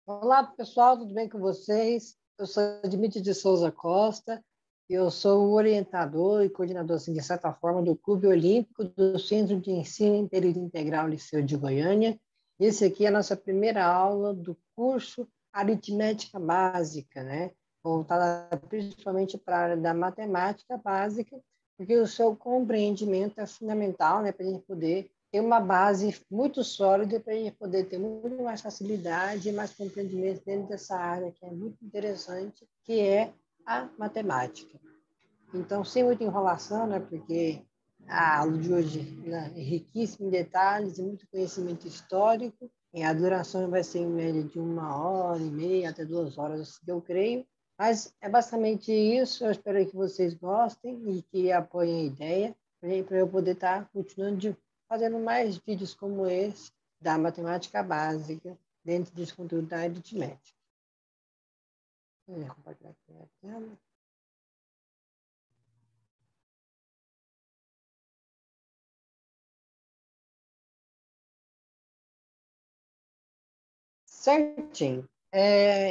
Olá, pessoal, tudo bem com vocês? Eu sou Admite de Souza Costa, eu sou o orientador e coordenador, assim, de certa forma, do Clube Olímpico do Centro de Ensino em Período Integral Liceu de Goiânia. Esse aqui é a nossa primeira aula do curso Aritmética Básica, né? Voltada principalmente para a área da matemática básica, porque o seu compreendimento é fundamental, né, para a gente poder ter uma base muito sólida para a gente poder ter muito mais facilidade e mais compreendimento dentro dessa área que é muito interessante, que é a matemática. Então, sem muita enrolação, né, porque a aula de hoje, né, é riquíssima em detalhes e muito conhecimento histórico, e a duração vai ser em média de 1 hora e meia até 2 horas, eu creio. Mas é basicamente isso. Eu espero que vocês gostem e que apoiem a ideia, para eu poder estar continuando fazendo mais vídeos como esse da matemática básica dentro desse conteúdo da aritmética. Vou compartilhar aqui a tela. Certinho.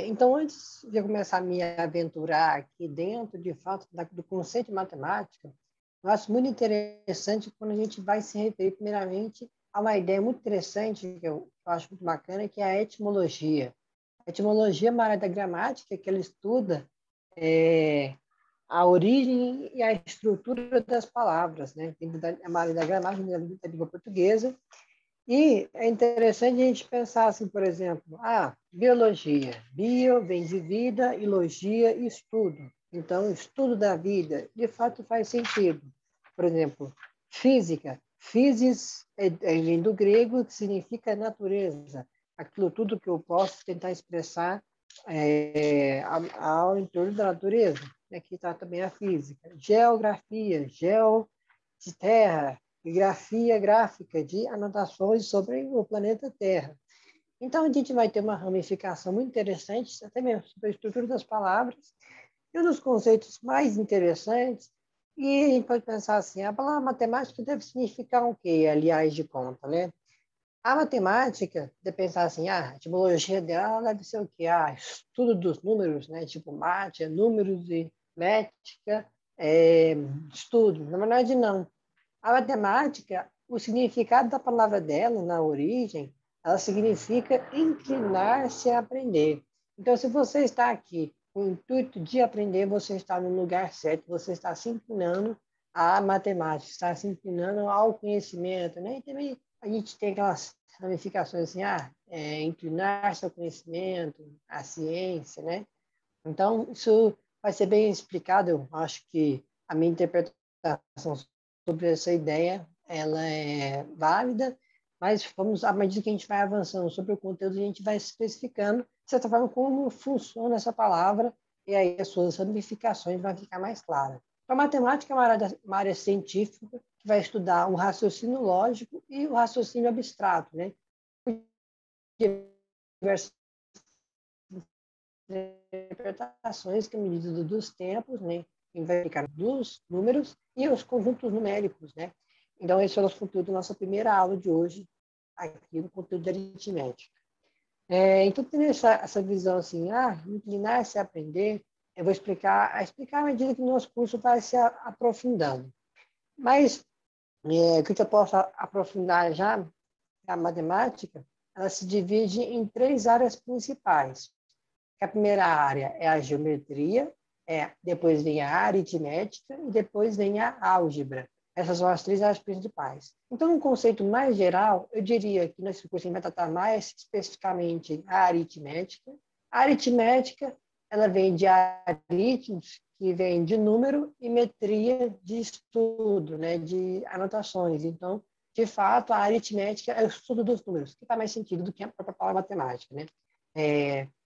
Então, antes de eu começar a me aventurar aqui dentro, de fato, do conceito de matemática, eu acho muito interessante quando a gente vai se referir, primeiramente, a uma ideia muito interessante, que eu acho muito bacana, que é a etimologia. A etimologia é uma área da gramática que ela estuda a origem e a estrutura das palavras, né? É uma área da gramática da língua portuguesa. E é interessante a gente pensar assim, por exemplo, biologia. Bio vem de vida, e logia, estudo. Então, estudo da vida, de fato, faz sentido. Por exemplo, física. Physis vem do grego, que significa natureza. Aquilo tudo que eu posso tentar expressar ao entorno da natureza. Aqui está também a física. Geografia, geo de terra, e grafia gráfica de anotações sobre o planeta Terra. Então, a gente vai ter uma ramificação muito interessante, até mesmo sobre a estrutura das palavras, e um dos conceitos mais interessantes, e a gente pode pensar assim, a palavra matemática deve significar o quê, aliás, de conta, né? A matemática, de pensar assim, a etimologia dela deve ser o quê? Estudo dos números, né? Tipo mate, números e métrica, estudo. Na verdade, não. A matemática, o significado da palavra dela, na origem, ela significa inclinar-se a aprender. Então, se você está aqui com o intuito de aprender, você está no lugar certo, você está se inclinando à matemática, está se inclinando ao conhecimento, né? E também a gente tem aquelas ramificações assim, inclinar-se ao conhecimento, à ciência, né? Então, isso vai ser bem explicado, eu acho que a minha interpretação sobre essa ideia, ela é válida, mas à medida que a gente vai avançando sobre o conteúdo, a gente vai especificando, de certa forma, como funciona essa palavra, e aí as suas ramificações vão ficar mais claras. Então, a matemática é uma área científica que vai estudar o raciocínio lógico e o raciocínio abstrato, né? Diversas interpretações que, à medida dos tempos, né, vai ficar dos números e os conjuntos numéricos, né? Então, esse é o nosso conteúdo da nossa primeira aula de hoje, aqui no conteúdo de aritmética. Então, tendo essa visão assim, inclinar-se a aprender, eu vou explicar à medida que o nosso curso vai se aprofundando. Mas, o que eu posso aprofundar já, a matemática, ela se divide em 3 áreas principais. A primeira área é a geometria, depois vem a aritmética e depois vem a álgebra. Essas são as 3 áreas principais. Então, um conceito mais geral, eu diria que nesse curso a gente vai tratar mais especificamente a aritmética. A aritmética, ela vem de aritmos, que vem de número, e metria de estudo, né, de anotações. Então, de fato, a aritmética é o estudo dos números, que faz mais sentido do que a própria palavra matemática, né?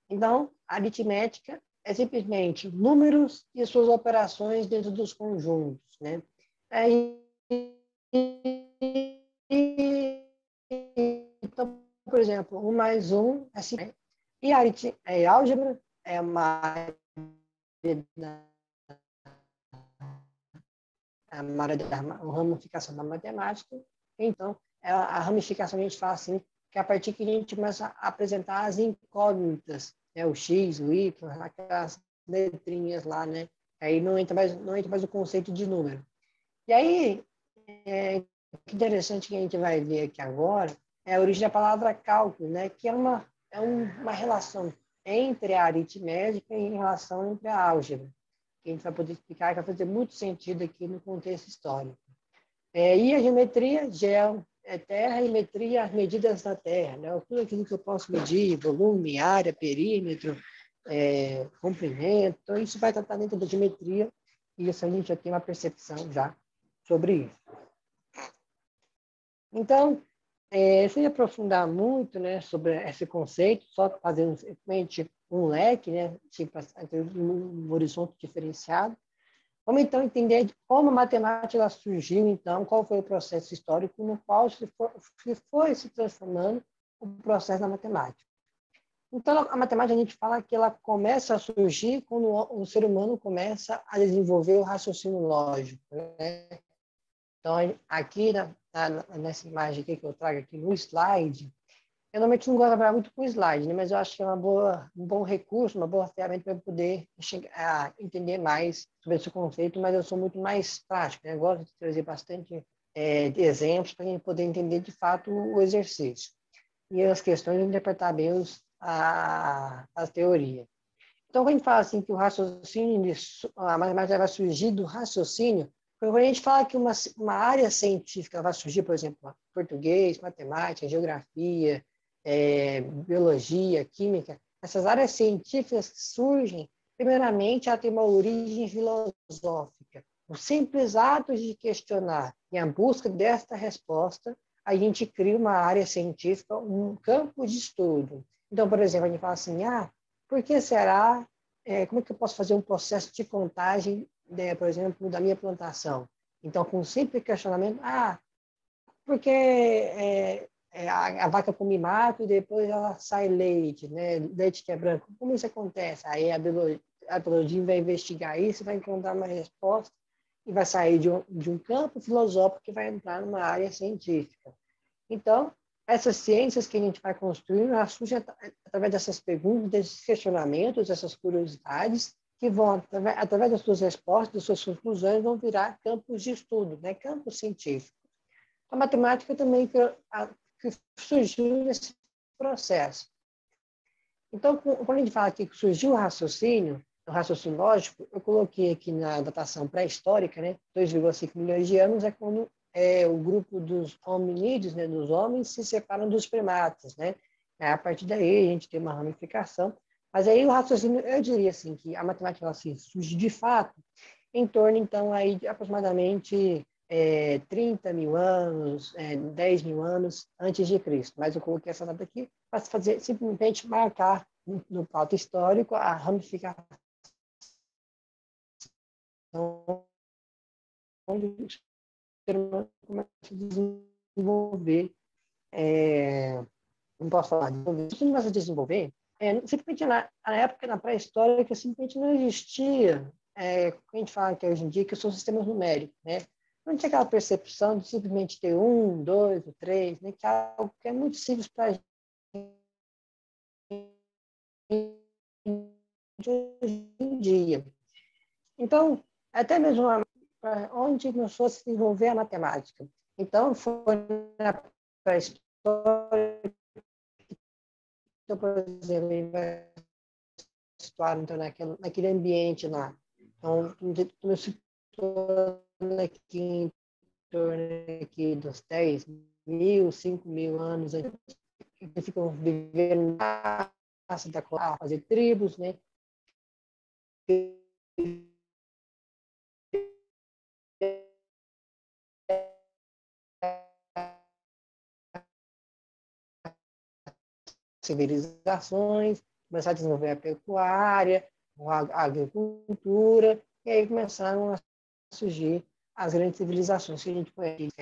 Então, a aritmética é simplesmente números e suas operações dentro dos conjuntos, né? Então, por exemplo, 1 mais 1 é assim, né? E a álgebra é uma ramificação da matemática. Então, a ramificação a gente fala assim, que é a partir que a gente começa a apresentar as incógnitas, né? O X, o Y, aquelas letrinhas lá, né? Aí não entra mais o conceito de número. E aí, que interessante que a gente vai ver aqui agora é a origem da palavra cálculo, né? Que é uma relação entre a aritmética e em relação entre a álgebra, que a gente vai poder explicar, que vai fazer muito sentido aqui no contexto histórico. E a geometria, gel, terra e metria, as medidas da terra, né? Tudo aquilo que eu posso medir, volume, área, perímetro, comprimento, então isso vai tratar dentro da geometria, e isso a gente já tem uma percepção já sobre isso. Então, sem aprofundar muito, né, sobre esse conceito, só fazendo simplesmente um leque, né, tipo, um horizonte diferenciado, vamos então entender como a matemática surgiu, então, qual foi o processo histórico no qual se foi se transformando o processo da matemática. Então, a matemática, a gente fala que ela começa a surgir quando o ser humano começa a desenvolver o raciocínio lógico, né? Então, aqui nessa imagem aqui que eu trago aqui no slide, eu normalmente não gosto de trabalhar muito com slide, né? Mas eu acho que é um bom recurso, uma boa ferramenta para eu poder entender mais sobre esse conceito, mas eu sou muito mais prático, né? Eu gosto de trazer bastante de exemplos para a gente poder entender de fato o exercício e as questões de interpretar bem a teoria. Então, quando a gente fala assim que o raciocínio, a matemática vai surgir do raciocínio, quando a gente fala que uma área científica vai surgir, por exemplo, português, matemática, geografia, biologia, química, essas áreas científicas surgem, primeiramente, ela tem uma origem filosófica. O simples ato de questionar e a busca desta resposta, a gente cria uma área científica, um campo de estudo. Então, por exemplo, a gente fala assim, por que será? Como é que eu posso fazer um processo de contagem, por exemplo, da minha plantação? Então, com um simples questionamento, porque a vaca come mato e depois ela sai leite, né? Leite que é branco. Como isso acontece? Aí a biologia vai investigar isso, vai encontrar uma resposta e vai sair de um campo filosófico que vai entrar numa área científica. Então, essas ciências que a gente vai construindo, elas surgem através dessas perguntas, desses questionamentos, dessas curiosidades, que vão, através das suas respostas, das suas conclusões, vão virar campos de estudo, né? Campos científicos. A matemática também que surgiu nesse processo. Então, quando a gente fala aqui que surgiu o raciocínio lógico, eu coloquei aqui na datação pré-histórica, né? 2,5 milhões de anos é quando o grupo dos hominídeos, né, dos homens, se separam dos primatas, né? A partir daí a gente tem uma ramificação. Mas aí o raciocínio, eu diria assim, que a matemática ela, assim, surge de fato em torno, então, aí, de aproximadamente 30 mil anos, 10 mil anos antes de Cristo. Mas eu coloquei essa data aqui para fazer simplesmente marcar no pauta histórico a ramificação onde o ser humano começa a desenvolver, não posso falar de desenvolver, se começa a desenvolver, simplesmente na época, na pré-história, que simplesmente não existia, a gente fala que hoje em dia, que são sistemas numéricos, né? Não tinha aquela percepção de simplesmente ter um, dois, três, né? Que é algo que é muito simples para a gente hoje em dia. Então, até mesmo onde começou a se desenvolver a matemática. Então, foi na pré-história, então, por exemplo, ele vai situar então, naquele ambiente lá. Então, situando aqui em torno aqui dos 10 mil, 5 mil anos, eles ficam vivendo na raça da fazer tribos, né? Civilizações, começar a desenvolver a pecuária, a agricultura, e aí começaram a surgir as grandes civilizações que a gente conhece,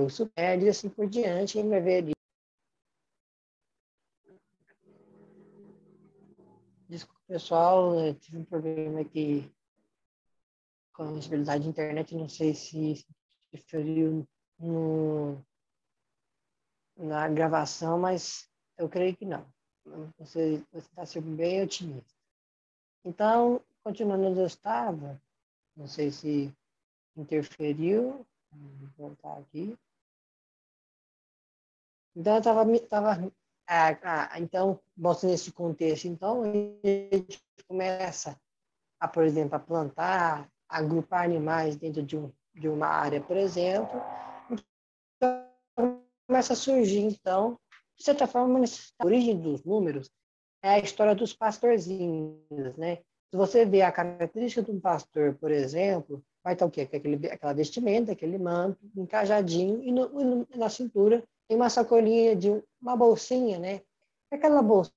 o Sumério e assim por diante, a gente vai ver ali. Desculpa, pessoal, eu tive um problema aqui com a visibilidade da internet, não sei se referiu na gravação, mas eu creio que não. Você está sendo bem otimista. Então, continuando onde eu estava, não sei se interferiu, vou voltar aqui. Então, eu então, mostrando esse contexto, então, a gente começa a, por exemplo, a plantar, a agrupar animais dentro de uma área, por exemplo, então, começa a surgir, então, de certa forma, a origem dos números é a história dos pastorzinhos, né? Se você vê a característica de um pastor, por exemplo, vai estar o quê? Aquela vestimenta, aquele manto, um cajadinho, e na cintura tem uma sacolinha de uma bolsinha, né? Aquela bolsinha,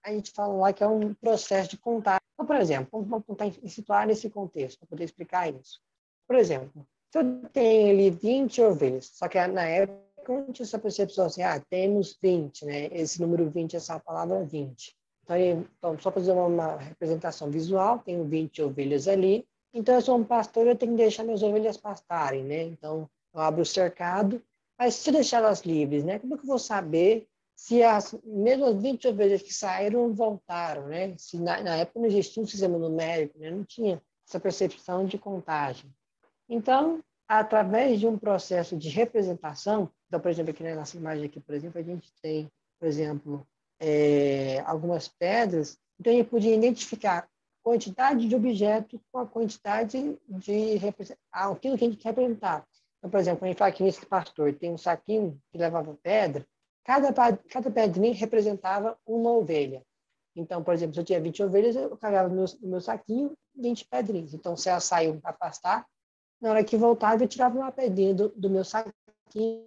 a gente fala lá que é um processo de contar. Então, por exemplo, vamos tentar situar nesse contexto, para poder explicar isso. Por exemplo, se eu tenho ali 20 ovelhas, só que na época não tinha essa percepção assim, temos 20, né? Esse número 20, essa palavra 20. Então, só para fazer uma representação visual, tenho 20 ovelhas ali. Então, eu sou um pastor, eu tenho que deixar minhas ovelhas pastarem, né? Então, eu abro o cercado, mas se deixar elas livres, né? Como é que eu vou saber se as mesmas 20 ovelhas que saíram voltaram, né? Se na época não existia um sistema numérico, né? Não tinha essa percepção de contagem. Então, através de um processo de representação, então, por exemplo, aqui nessa imagem aqui, por exemplo, a gente tem, por exemplo, algumas pedras, então a gente podia identificar a quantidade de objetos com a quantidade de aquilo que a gente quer representar. Então, por exemplo, a gente fala que nesse pastor tem um saquinho que levava pedra, cada pedrinha representava uma ovelha. Então, por exemplo, se eu tinha 20 ovelhas, eu carregava no meu saquinho 20 pedrinhas. Então, se elas saíam para pastar, na hora que voltava, eu tirava uma pedrinha do meu saquinho.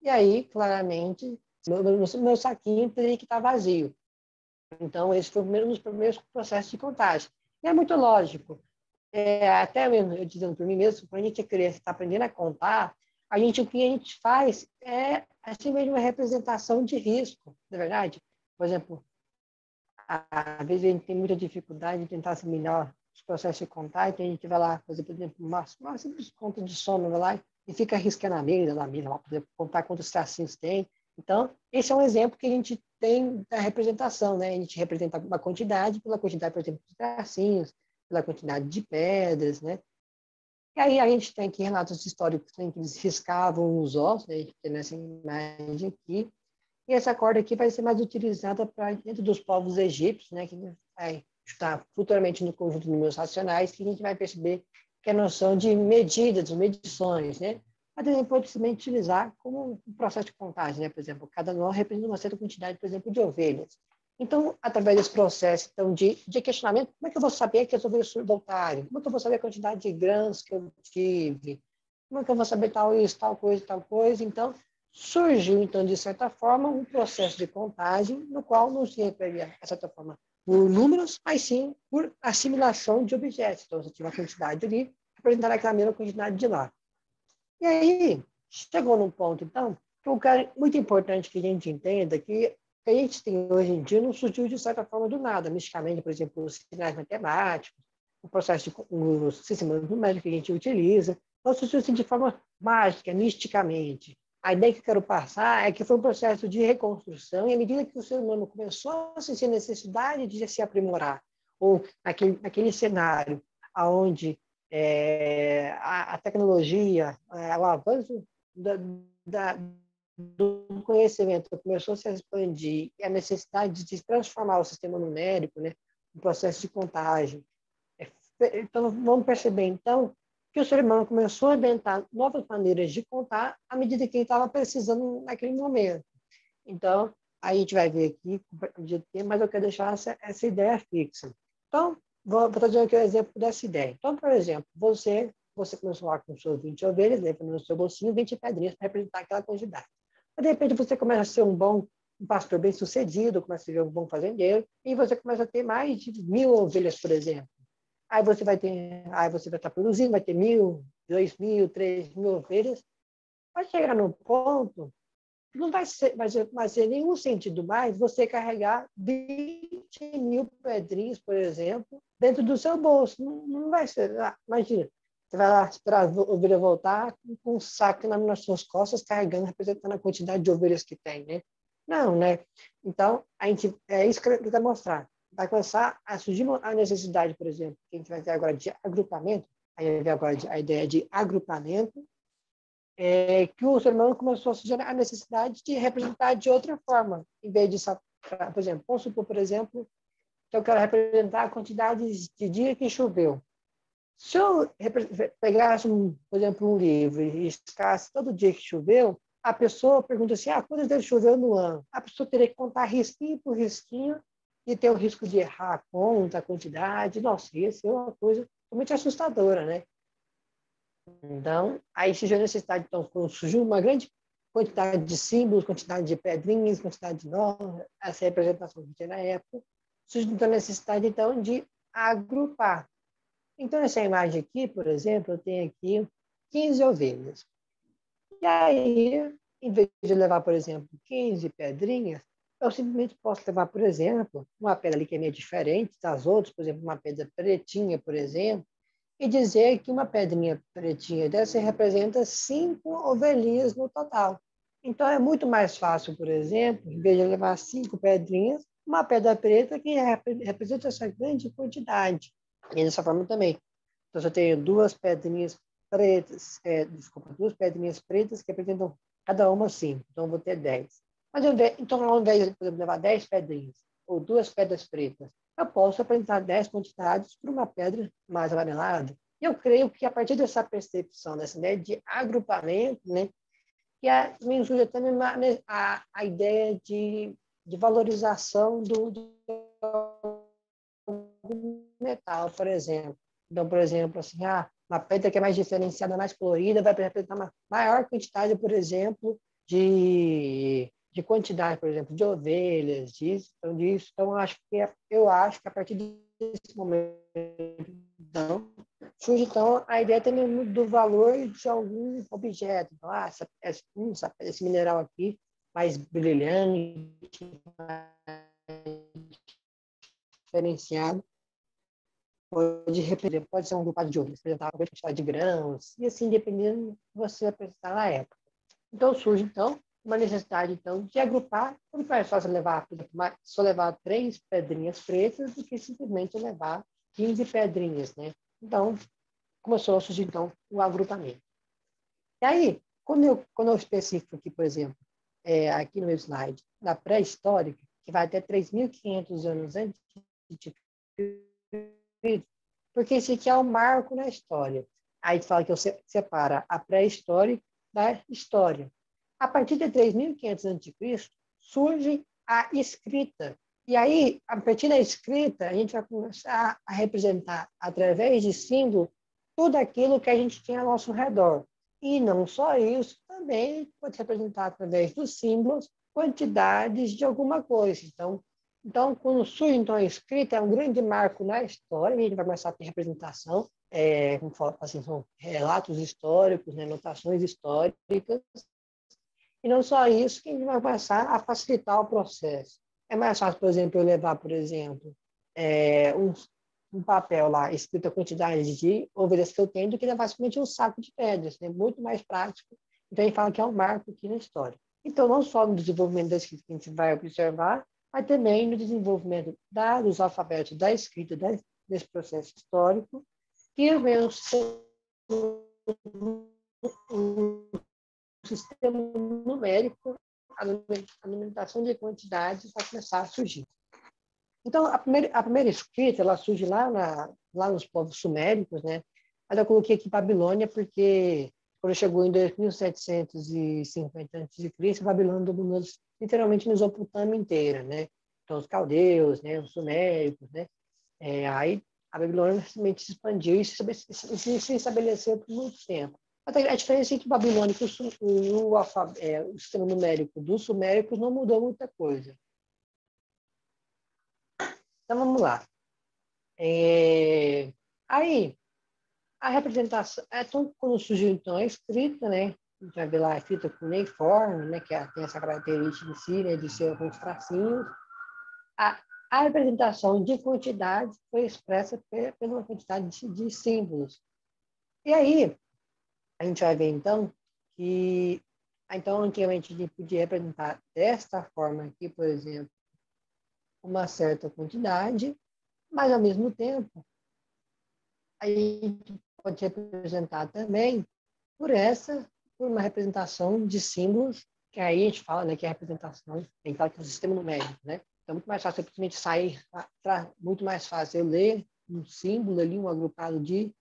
E aí, claramente, meu saquinho teria que estar vazio. Então, esse foi um dos primeiros processos de contagem. E é muito lógico. Até mesmo, eu dizendo por mim mesmo, quando a gente é criança está aprendendo a contar, o que a gente faz é assim mesmo uma representação de risco, não é verdade? Por exemplo, às vezes a gente tem muita dificuldade de tentar assimilar os processos de contar, então a gente vai lá fazer, por exemplo, uma simples conta de soma, vai lá e fica arriscando a mesa, lá, por exemplo, contar quantos tracinhos tem. Então, esse é um exemplo que a gente tem da representação, né? A gente representa uma quantidade pela quantidade, por exemplo, de tracinhos, pela quantidade de pedras, né? E aí a gente tem aqui relatos históricos em que eles riscavam os ossos, né? A gente tem nessa imagem aqui, e essa corda aqui vai ser mais utilizada para dentro dos povos egípcios, né, que vai estar futuramente no conjunto de números racionais, que a gente vai perceber que a noção de medidas, de medições, né, mas também pode ser utilizar como um processo de contagem, né, por exemplo, cada nó representa uma certa quantidade, por exemplo, de ovelhas. Então, através desse processo então, de questionamento, como é que eu vou saber que as ovelhas voltaram? Como é que eu vou saber a quantidade de grãos que eu tive? Como é que eu vou saber tal isso, tal coisa, tal coisa? Então, surgiu, então, de certa forma, um processo de contagem no qual não se referia, de certa forma, por números, mas sim por assimilação de objetos. Então, você tinha uma quantidade ali, representar aquela mesma quantidade de lá. E aí, chegou num ponto, então, que é muito importante que a gente entenda que o que a gente tem hoje em dia não surgiu de certa forma do nada. Misticamente, por exemplo, os sinais matemáticos, o sistema numérico que a gente utiliza, não surgiu assim de forma mágica, misticamente. A ideia que eu quero passar é que foi um processo de reconstrução, e à medida que o ser humano começou a sentir necessidade de se aprimorar, ou naquele cenário onde a tecnologia, o avanço do conhecimento começou a se expandir, e a necessidade de transformar o sistema numérico, né, no processo de contagem. Então, vamos perceber, então, que o ser humano começou a inventar novas maneiras de contar à medida que ele estava precisando naquele momento. Então, a gente vai ver aqui, mas eu quero deixar essa ideia fixa. Então, vou trazer aqui um exemplo dessa ideia. Então, por exemplo, você começou lá com suas 20 ovelhas, levando no seu bolsinho 20 pedrinhas para representar aquela quantidade. Mas, de repente, você começa a ser um pastor bem-sucedido, começa a ser um bom fazendeiro, e você começa a ter mais de 1.000 ovelhas, por exemplo. Aí você vai estar produzindo, vai ter 1.000, 2.000, 3.000 ovelhas. Vai chegar num ponto não vai ser nenhum sentido mais você carregar 20.000 pedrinhas, por exemplo, dentro do seu bolso. Não vai ser. Imagina, você vai lá esperar a ovelha voltar com um saco nas suas costas, carregando, representando a quantidade de ovelhas que tem, né? Não, né? Então, é isso que ele está mostrando. Vai começar a surgir a necessidade, por exemplo, que a gente vai ver agora de agrupamento, aí vai ver agora a ideia de agrupamento, que o ser humano começou a surgir a necessidade de representar de outra forma, em vez de, por exemplo, vamos supor, por exemplo, que eu quero representar a quantidade de dia que choveu. Se eu pegasse, por exemplo, um livro e riscasse todo dia que choveu, a pessoa pergunta assim, quantas vezes choveu no ano? A pessoa teria que contar risquinho por risquinho e ter o risco de errar a conta, a quantidade. Nossa, isso é uma coisa realmente assustadora, né? Então, aí surgiu a necessidade, então, surgiu uma grande quantidade de símbolos, quantidade de pedrinhas, quantidade de nós, essa representação que tinha na época, surgiu então a necessidade, então, de agrupar. Então, essa imagem aqui, por exemplo, eu tenho aqui 15 ovelhas. E aí, em vez de levar, por exemplo, 15 pedrinhas, eu simplesmente posso levar, por exemplo, uma pedra ali que é meio diferente das outras, por exemplo, uma pedra pretinha, por exemplo, e dizer que uma pedrinha pretinha dessa representa 5 ovelhinhas no total. Então, é muito mais fácil, por exemplo, em vez de levar 5 pedrinhas, uma pedra preta que representa essa grande quantidade. E dessa forma também. Então, eu tenho duas pedrinhas pretas, duas pedrinhas pretas que representam cada uma 5. Então, eu vou ter 10. Mas, então, ao invés de, por exemplo, levar 10 pedrinhas ou duas pedras pretas, eu posso apresentar 10 quantidades para uma pedra mais amarelada. E eu creio que, a partir dessa percepção, dessa ideia de agrupamento, né, que me surge também a ideia de valorização do metal, por exemplo. Então, por exemplo, assim, uma pedra que é mais diferenciada, mais colorida, vai representar uma maior quantidade, por exemplo, de quantidade, por exemplo, de ovelhas, disso. Então, eu acho que a partir desse momento, então, surge então a ideia também do valor de algum objeto. Então, esse mineral aqui, mais brilhante, mais diferenciado, pode ser um grupado de ouro, representar uma quantidade de grãos, e assim, dependendo do que você apresentar na época. Então, surge, então, uma necessidade, então, de agrupar, muito mais fácil levar, só levar 3 pedrinhas pretas do que simplesmente levar 15 pedrinhas, né? Então, começou a surgir, então, o agrupamento. E aí, quando eu especifico aqui, por exemplo, aqui no meu slide, da pré-histórica, que vai até 3.500 anos antes de porque esse aqui é o marco na história. Aí fala que eu separa a pré-história da história. A partir de 3.500 a.C., surge a escrita. E aí, a partir da escrita, a gente vai começar a representar, através de símbolo, tudo aquilo que a gente tem ao nosso redor. E não só isso, também pode representar, através dos símbolos, quantidades de alguma coisa. Então, quando surge então, a escrita, é um grande marco na história, e a gente vai começar a ter representação, como fala, assim, são relatos históricos, né, notações históricas, e não só isso, que a gente vai começar a facilitar o processo. É mais fácil, por exemplo, eu levar, por exemplo, um papel lá, escrito a quantidade de ovelhas que eu tenho, do que levar simplesmente um saco de pedras, né? Muito mais prático. Então, a gente fala que é um marco aqui na história. Então, não só no desenvolvimento da escrita que a gente vai observar, mas também no desenvolvimento dos alfabetos da escrita, desse processo histórico, que vem o sistema numérico, a numeração de quantidades vai começar a surgir. Então, a primeira escrita, ela surge lá nos povos suméricos, né? Mas eu coloquei aqui Babilônia porque quando chegou em 2750 a.C., Babilônia dominou literalmente a Mesopotâmia inteira, né? Então, os caldeus, né? Os suméricos, né? Aí a Babilônia simplesmente se expandiu e se estabeleceu por muito tempo. A diferença entre o babilônico e o sistema numérico dos suméricos não mudou muita coisa. Então, vamos lá. Aí, a representação, quando surgiu então a escrita, né? a gente vai ver lá escrita cuneiforme, né, que tem essa característica em si, né, de ser alguns tracinhos. A representação de quantidade foi expressa pela quantidade de símbolos. E aí, a gente vai ver, então, que então, antigamente, a gente podia representar desta forma aqui, por exemplo, uma certa quantidade, mas, ao mesmo tempo, a gente pode representar também por uma representação de símbolos, que aí a gente fala, né, que é a representação, tem que falar que é o sistema numérico, né? Então, muito mais fácil simplesmente sair, muito mais fácil eu ler um símbolo ali, um agrupado de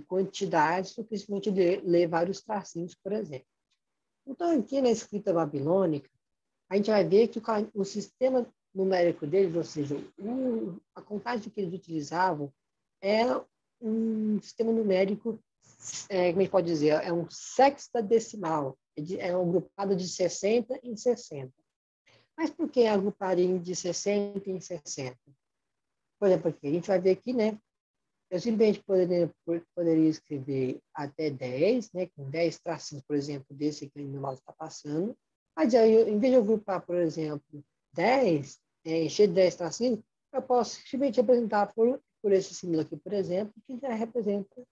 quantidades, do que simplesmente ler vários tracinhos, por exemplo. Então, aqui na escrita babilônica, a gente vai ver que o sistema numérico deles, ou seja, a contagem que eles utilizavam, era um sistema numérico, como a gente pode dizer, é um sextadecimal, é um agrupado de 60 em 60. Mas por que agruparia de 60 em 60? Por exemplo, aqui, a gente vai ver aqui, né? Eu simplesmente poderia escrever até 10, né? Com 10 tracinhos, por exemplo, desse que o meu mouse está passando. Mas aí, em vez de eu agrupar, por exemplo, 10, encher de 10 tracinhos, eu posso simplesmente representar por esse símbolo aqui, por exemplo, que já representa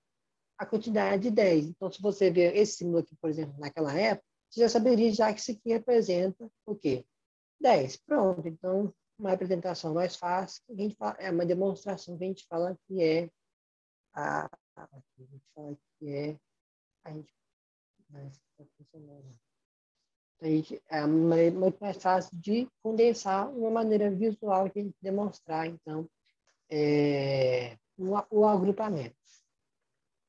a quantidade de 10. Então, se você ver esse símbolo aqui, por exemplo, naquela época, você já saberia já que isso aqui representa o quê? 10. Pronto. Então, uma representação mais fácil, é uma demonstração que a gente fala que é a gente fala que é a gente, mas está funcionando. É muito mais fácil de condensar uma maneira visual que a gente demonstrar, então, o agrupamento.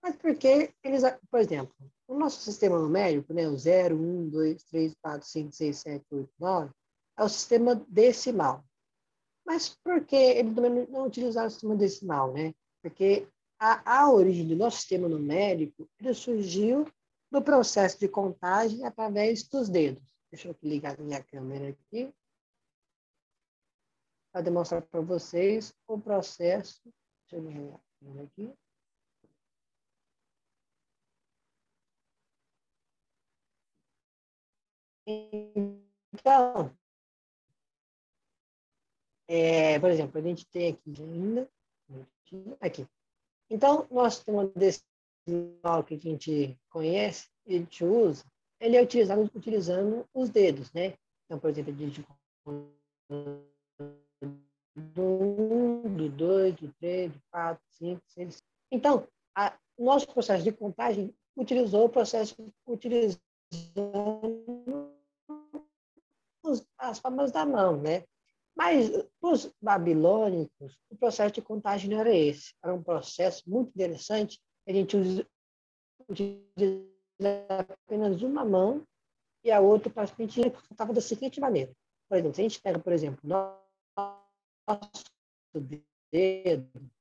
Mas porque eles, por exemplo, o nosso sistema numérico, né, o 0, 1, 2, 3, 4, 5, 6, 7, 8, 9, é o sistema decimal. Mas por que eles não utilizaram o sistema decimal, né? Porque a origem do nosso sistema numérico ele surgiu do processo de contagem através dos dedos. Deixa eu ligar a minha câmera aqui para demonstrar para vocês o processo. Deixa eu ligar a câmera aqui. Então, por exemplo, a gente tem aqui ainda, aqui. Então, nosso sistema decimal que a gente conhece, a gente usa, ele é utilizado utilizando os dedos, né? Então, por exemplo, a gente do 1, do 2, do 3, do 4, 5, 6. Então, o nosso processo de contagem utilizou o processo utilizando as palmas da mão, né? Mas os babilônicos, o processo de contagem não era esse. Era um processo muito interessante. A gente utiliza apenas uma mão e a outra praticamente estava da seguinte maneira. Por exemplo, se a gente pega, por exemplo, nosso dedo,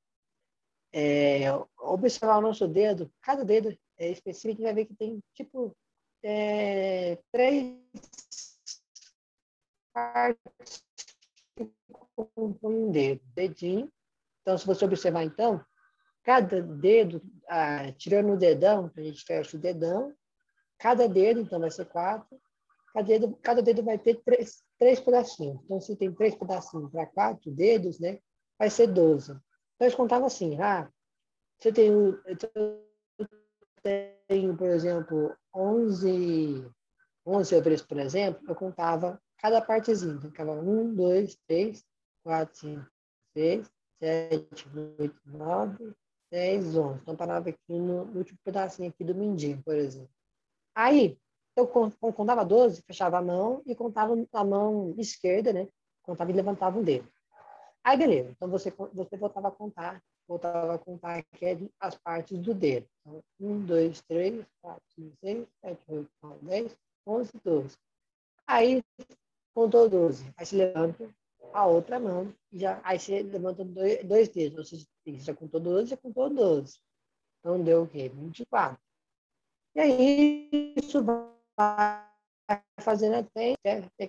observar o nosso dedo, cada dedo é específico, a gente vai ver que tem, tipo, 3 partes que compõem um dedo, dedinho. Então, se você observar, então, cada dedo, tirando o dedão, a gente fecha o dedão, cada dedo, então, vai ser 4, cada dedo vai ter três pedacinhos. Então, se tem 3 pedacinhos para 4 dedos, né, vai ser 12. Então, eles contavam assim, você tem, eu tenho, por exemplo, 11 obreiros, por exemplo, eu contava cada partezinha. Então, ficava 1, 2, 3, 4, 5, 6, 7, 8, 9, 10, 11. Então, parava aqui no último pedacinho aqui do mindinho, por exemplo. Aí, eu contava 12, fechava a mão e contava a mão esquerda, né? Contava e levantava um dedo. Aí, beleza. Então, você voltava a contar aqui as partes do dedo. Então, 1, 2, 3, 4, 5, 6, 7, 8, 9, 10, 11, 12. Aí, contou 12. Aí, você levanta a outra mão. Aí, você levanta dois dedos. Ou seja, você já contou 12, já contou 12. Então, deu o quê? 24. E aí, isso vai fazendo até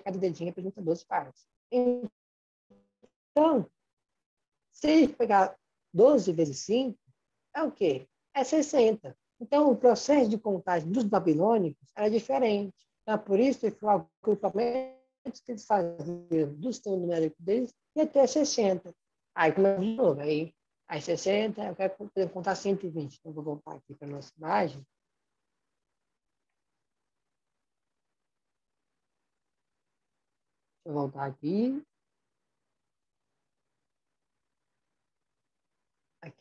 cada dedinho representa 12 partes. Então, se pegar 12 vezes 5, é o quê? É 60. Então, o processo de contagem dos babilônicos era diferente. Então, por isso, que o agrupamento que eles faziam do sistema numérico deles ia até 60. Aí, como de novo, aí 60, eu quero poder contar 120. Então, vou voltar aqui para a nossa imagem. Deixa eu voltar aqui. Aqui.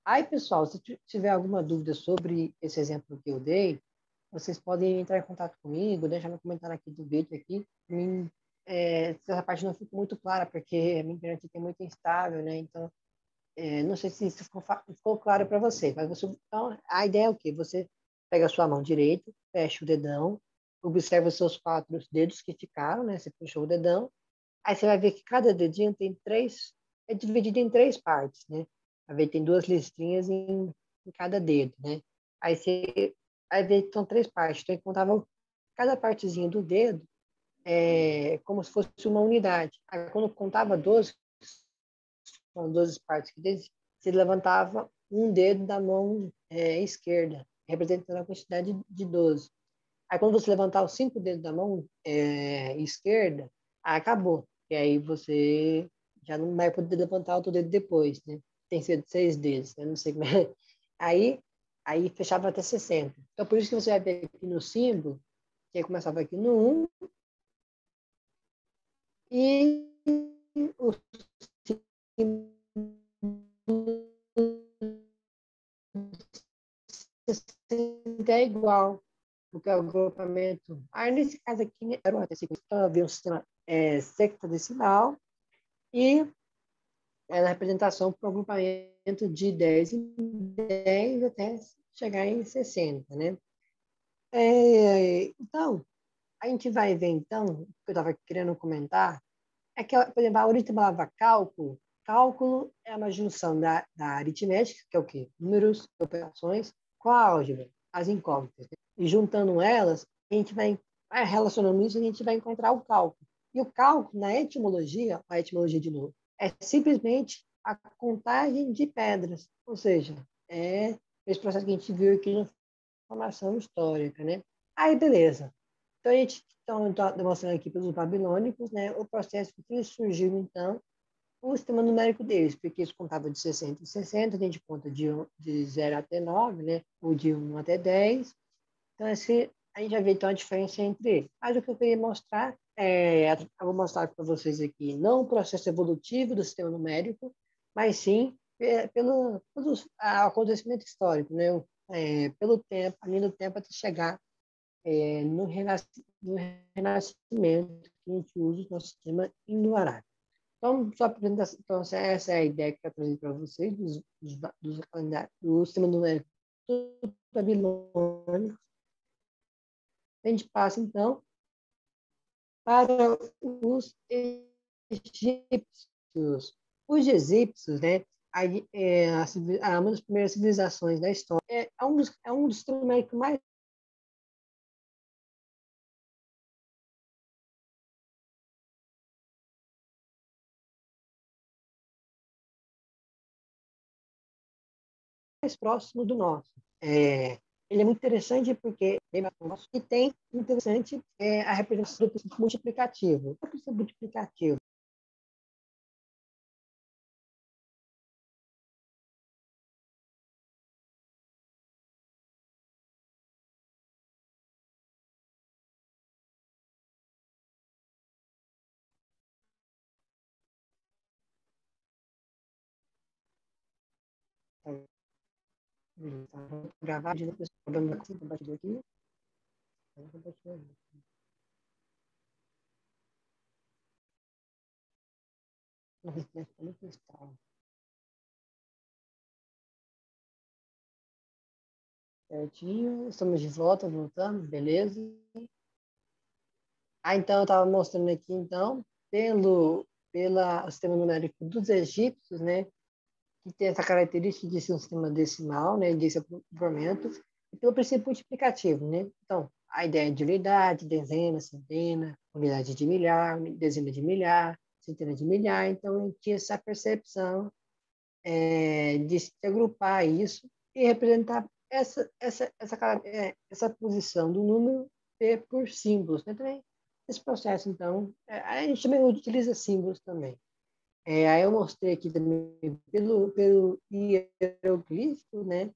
Aí, pessoal, se tiver alguma dúvida sobre esse exemplo que eu dei, vocês podem entrar em contato comigo, deixar no comentário aqui do vídeo aqui. Se essa parte não ficou muito clara, porque a minha internet aqui é muito instável, né? Então, não sei se isso ficou claro para você, mas então, a ideia é o quê? Você pega a sua mão direita, fecha o dedão, observa os seus 4 dedos que ficaram, né? Você puxou o dedão, aí você vai ver que cada dedinho tem 3, é dividido em 3 partes, né? Vai ver que tem 2 listrinhas em cada dedo, né? Aí você vai ver que são 3 partes, então eu contava cada partezinha do dedo como se fosse uma unidade. Aí quando contava 12, com 12 partes que você levantava um dedo da mão esquerda, representando a quantidade de 12. Aí quando você levantar os 5 dedos da mão esquerda, acabou. E aí você já não vai poder levantar outro dedo depois, né? Tem que ser 6 dedos, né? Não sei como é. Aí, aí fechava até 60. Então por isso que você vai ver aqui no símbolo, que começava aqui no 1, e o símbolo é igual, porque o agrupamento. Aí, nesse caso aqui, né, era havia um sistema sextadecimal e era a representação para o agrupamento de 10 em 10 até chegar em 60, né? Então, a gente vai ver, então, o que eu estava querendo comentar, é que, por exemplo, a origem da palavra cálculo, cálculo é uma junção da aritmética, que é o quê? Números, operações, com a álgebra, as incógnitas. Né? E juntando elas, a gente vai relacionando isso, a gente vai encontrar o cálculo. E o cálculo, na etimologia, a etimologia de novo, é simplesmente a contagem de pedras. Ou seja, é esse processo que a gente viu aqui na formação histórica, né? Aí, beleza. Então, a gente está demonstrando aqui pelos babilônicos, né, o processo que surgiu, então, o sistema numérico deles, porque eles contavam de 60 em 60, a gente conta de 0 até 9, né, ou de 1 até 10. Então, a gente já vê, então, a diferença entre eles. Mas o que eu queria mostrar, eu vou mostrar para vocês aqui, não o processo evolutivo do sistema numérico, mas sim pelo acontecimento histórico, né, pelo tempo, ali no tempo até chegar no Renascimento, que a gente usa o nosso sistema indo-arábico. Então, só apresentação, então, essa é a ideia que eu apresento para vocês do sistema numérico babilônico. A gente passa, então, para os egípcios. Os egípcios, né, uma das primeiras civilizações da história, é um dos sistemas numéricos mais próximo do nosso. Ele é muito interessante porque e tem interessante a representação do princípio multiplicativo. O princípio multiplicativo vou gravar de novo compartilhar aqui. Certinho, estamos de volta, voltando, beleza. Então, eu estava mostrando aqui, então, pelo sistema numérico dos egípcios, né, que tem essa característica de ser um sistema decimal, né, desse agrupamento, e pelo princípio multiplicativo, né? Então, a ideia de unidade, dezena, centena, unidade de milhar, dezena de milhar, centena de milhar. Então, eu tinha essa percepção de se agrupar isso e representar essa posição do número por símbolos, né? Também esse processo, então, a gente também utiliza símbolos também. Aí eu mostrei aqui também pelo hieroglifo, né?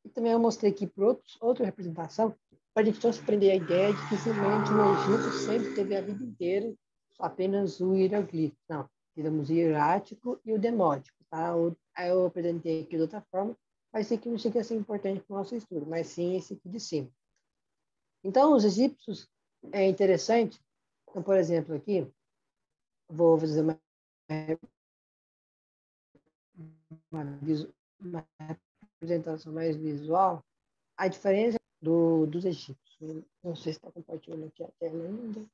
E também eu mostrei aqui por outra representação, para a gente não se prender a ideia de que simplesmente no Egito sempre teve a vida inteira apenas o hieroglifo. Não, tivemos o hierático e o demótico, tá? Aí eu apresentei aqui de outra forma, mas esse aqui não chega a ser importante para o nosso estudo, mas sim esse aqui de cima. Então, os egípcios é interessante. Então, por exemplo, aqui, vou fazer uma representação mais visual, a diferença dos egípcios. Não sei se está compartilhando aqui a tela ainda.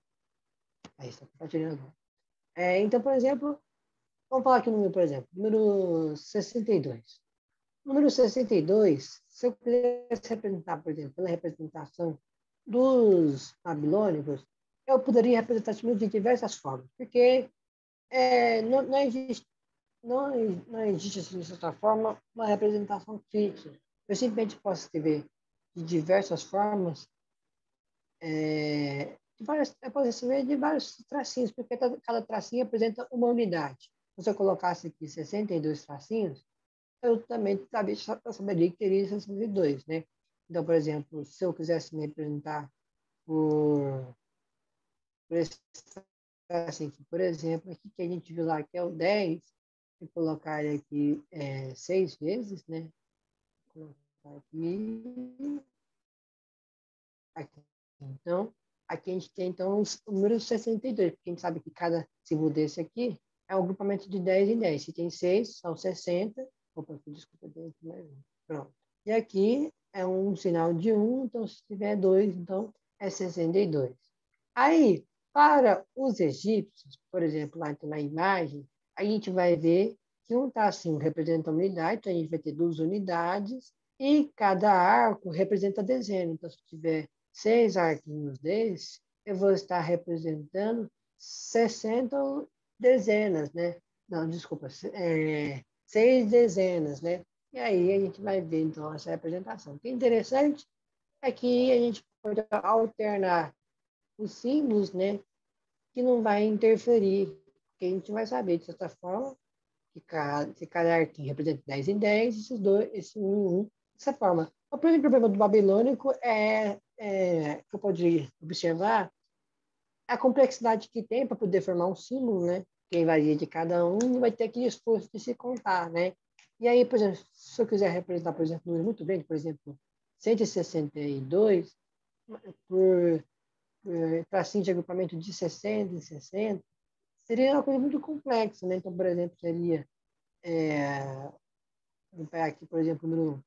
Aí está compartilhando agora. Então, por exemplo, vamos falar aqui o número, por exemplo, número 62. Número 62, se eu quisesse representar, por exemplo, pela representação dos babilônicos, eu poderia representar esse número de diversas formas, porque não existe, não existe, assim, de certa forma, uma representação fixa. Eu simplesmente posso escrever de diversas formas, eu posso escrever de vários tracinhos, porque cada tracinho apresenta uma unidade. Se eu colocasse aqui 62 tracinhos, eu também saberia que teria 62, né? Então, por exemplo, se eu quisesse me representar por esse assim, por exemplo, aqui que a gente viu lá que é o 10, e colocar ele aqui 6 vezes, né? Vou colocar aqui. Então, aqui a gente tem então o número 62, porque a gente sabe que cada símbolo desse aqui é um agrupamento de 10 em 10. Se tem 6, são 60. Opa, desculpa, tem aqui mais um. Pronto. E aqui é um sinal de 1, então se tiver 2, então é 62. Aí, para os egípcios, por exemplo, lá na imagem, a gente vai ver que um tracinho representa a unidade, então a gente vai ter 2 unidades, e cada arco representa a dezena. Então, se tiver 6 arquinhos desses, eu vou estar representando 60 dezenas, né? Não, desculpa, 6 dezenas, né? E aí a gente vai ver, então, essa representação. O que é interessante é que a gente pode alternar os símbolos, né? Que não vai interferir, porque a gente vai saber, de certa forma, que cada arquinho representa 10 em 10, esse 1 em 1, dessa forma. O primeiro problema do babilônico que eu poderia observar a complexidade que tem para poder formar um símbolo, né? Que varia de cada um, vai ter aquele esforço de se contar, né? E aí, por exemplo, se eu quiser representar, por exemplo, um número muito grande, por exemplo, 162, por tracinho de agrupamento de 60 em 60, seria uma coisa muito complexa, né? Então, por exemplo, seria, vamos pegar aqui, por exemplo, o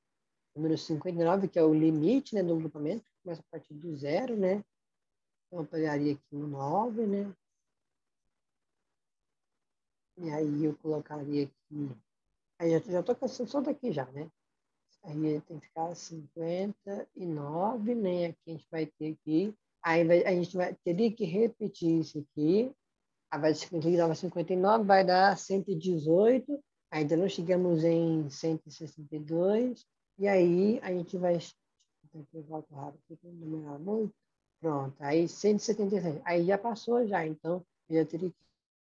número 59, que é o limite, né, do agrupamento, que começa a partir do zero, né? Então, eu pegaria aqui o 9, né? E aí eu colocaria aqui. Aí já estou cansando só daqui já, né? Aí tem que ficar 59, né? Aqui a gente vai ter aqui. A gente teria que repetir isso aqui. Aí vai dar 59, vai dar 118. Ainda não chegamos em 162. E aí a gente vai. Eu volto rápido aqui para numerar muito. Pronto, aí 177. Aí já passou já, então eu já teria que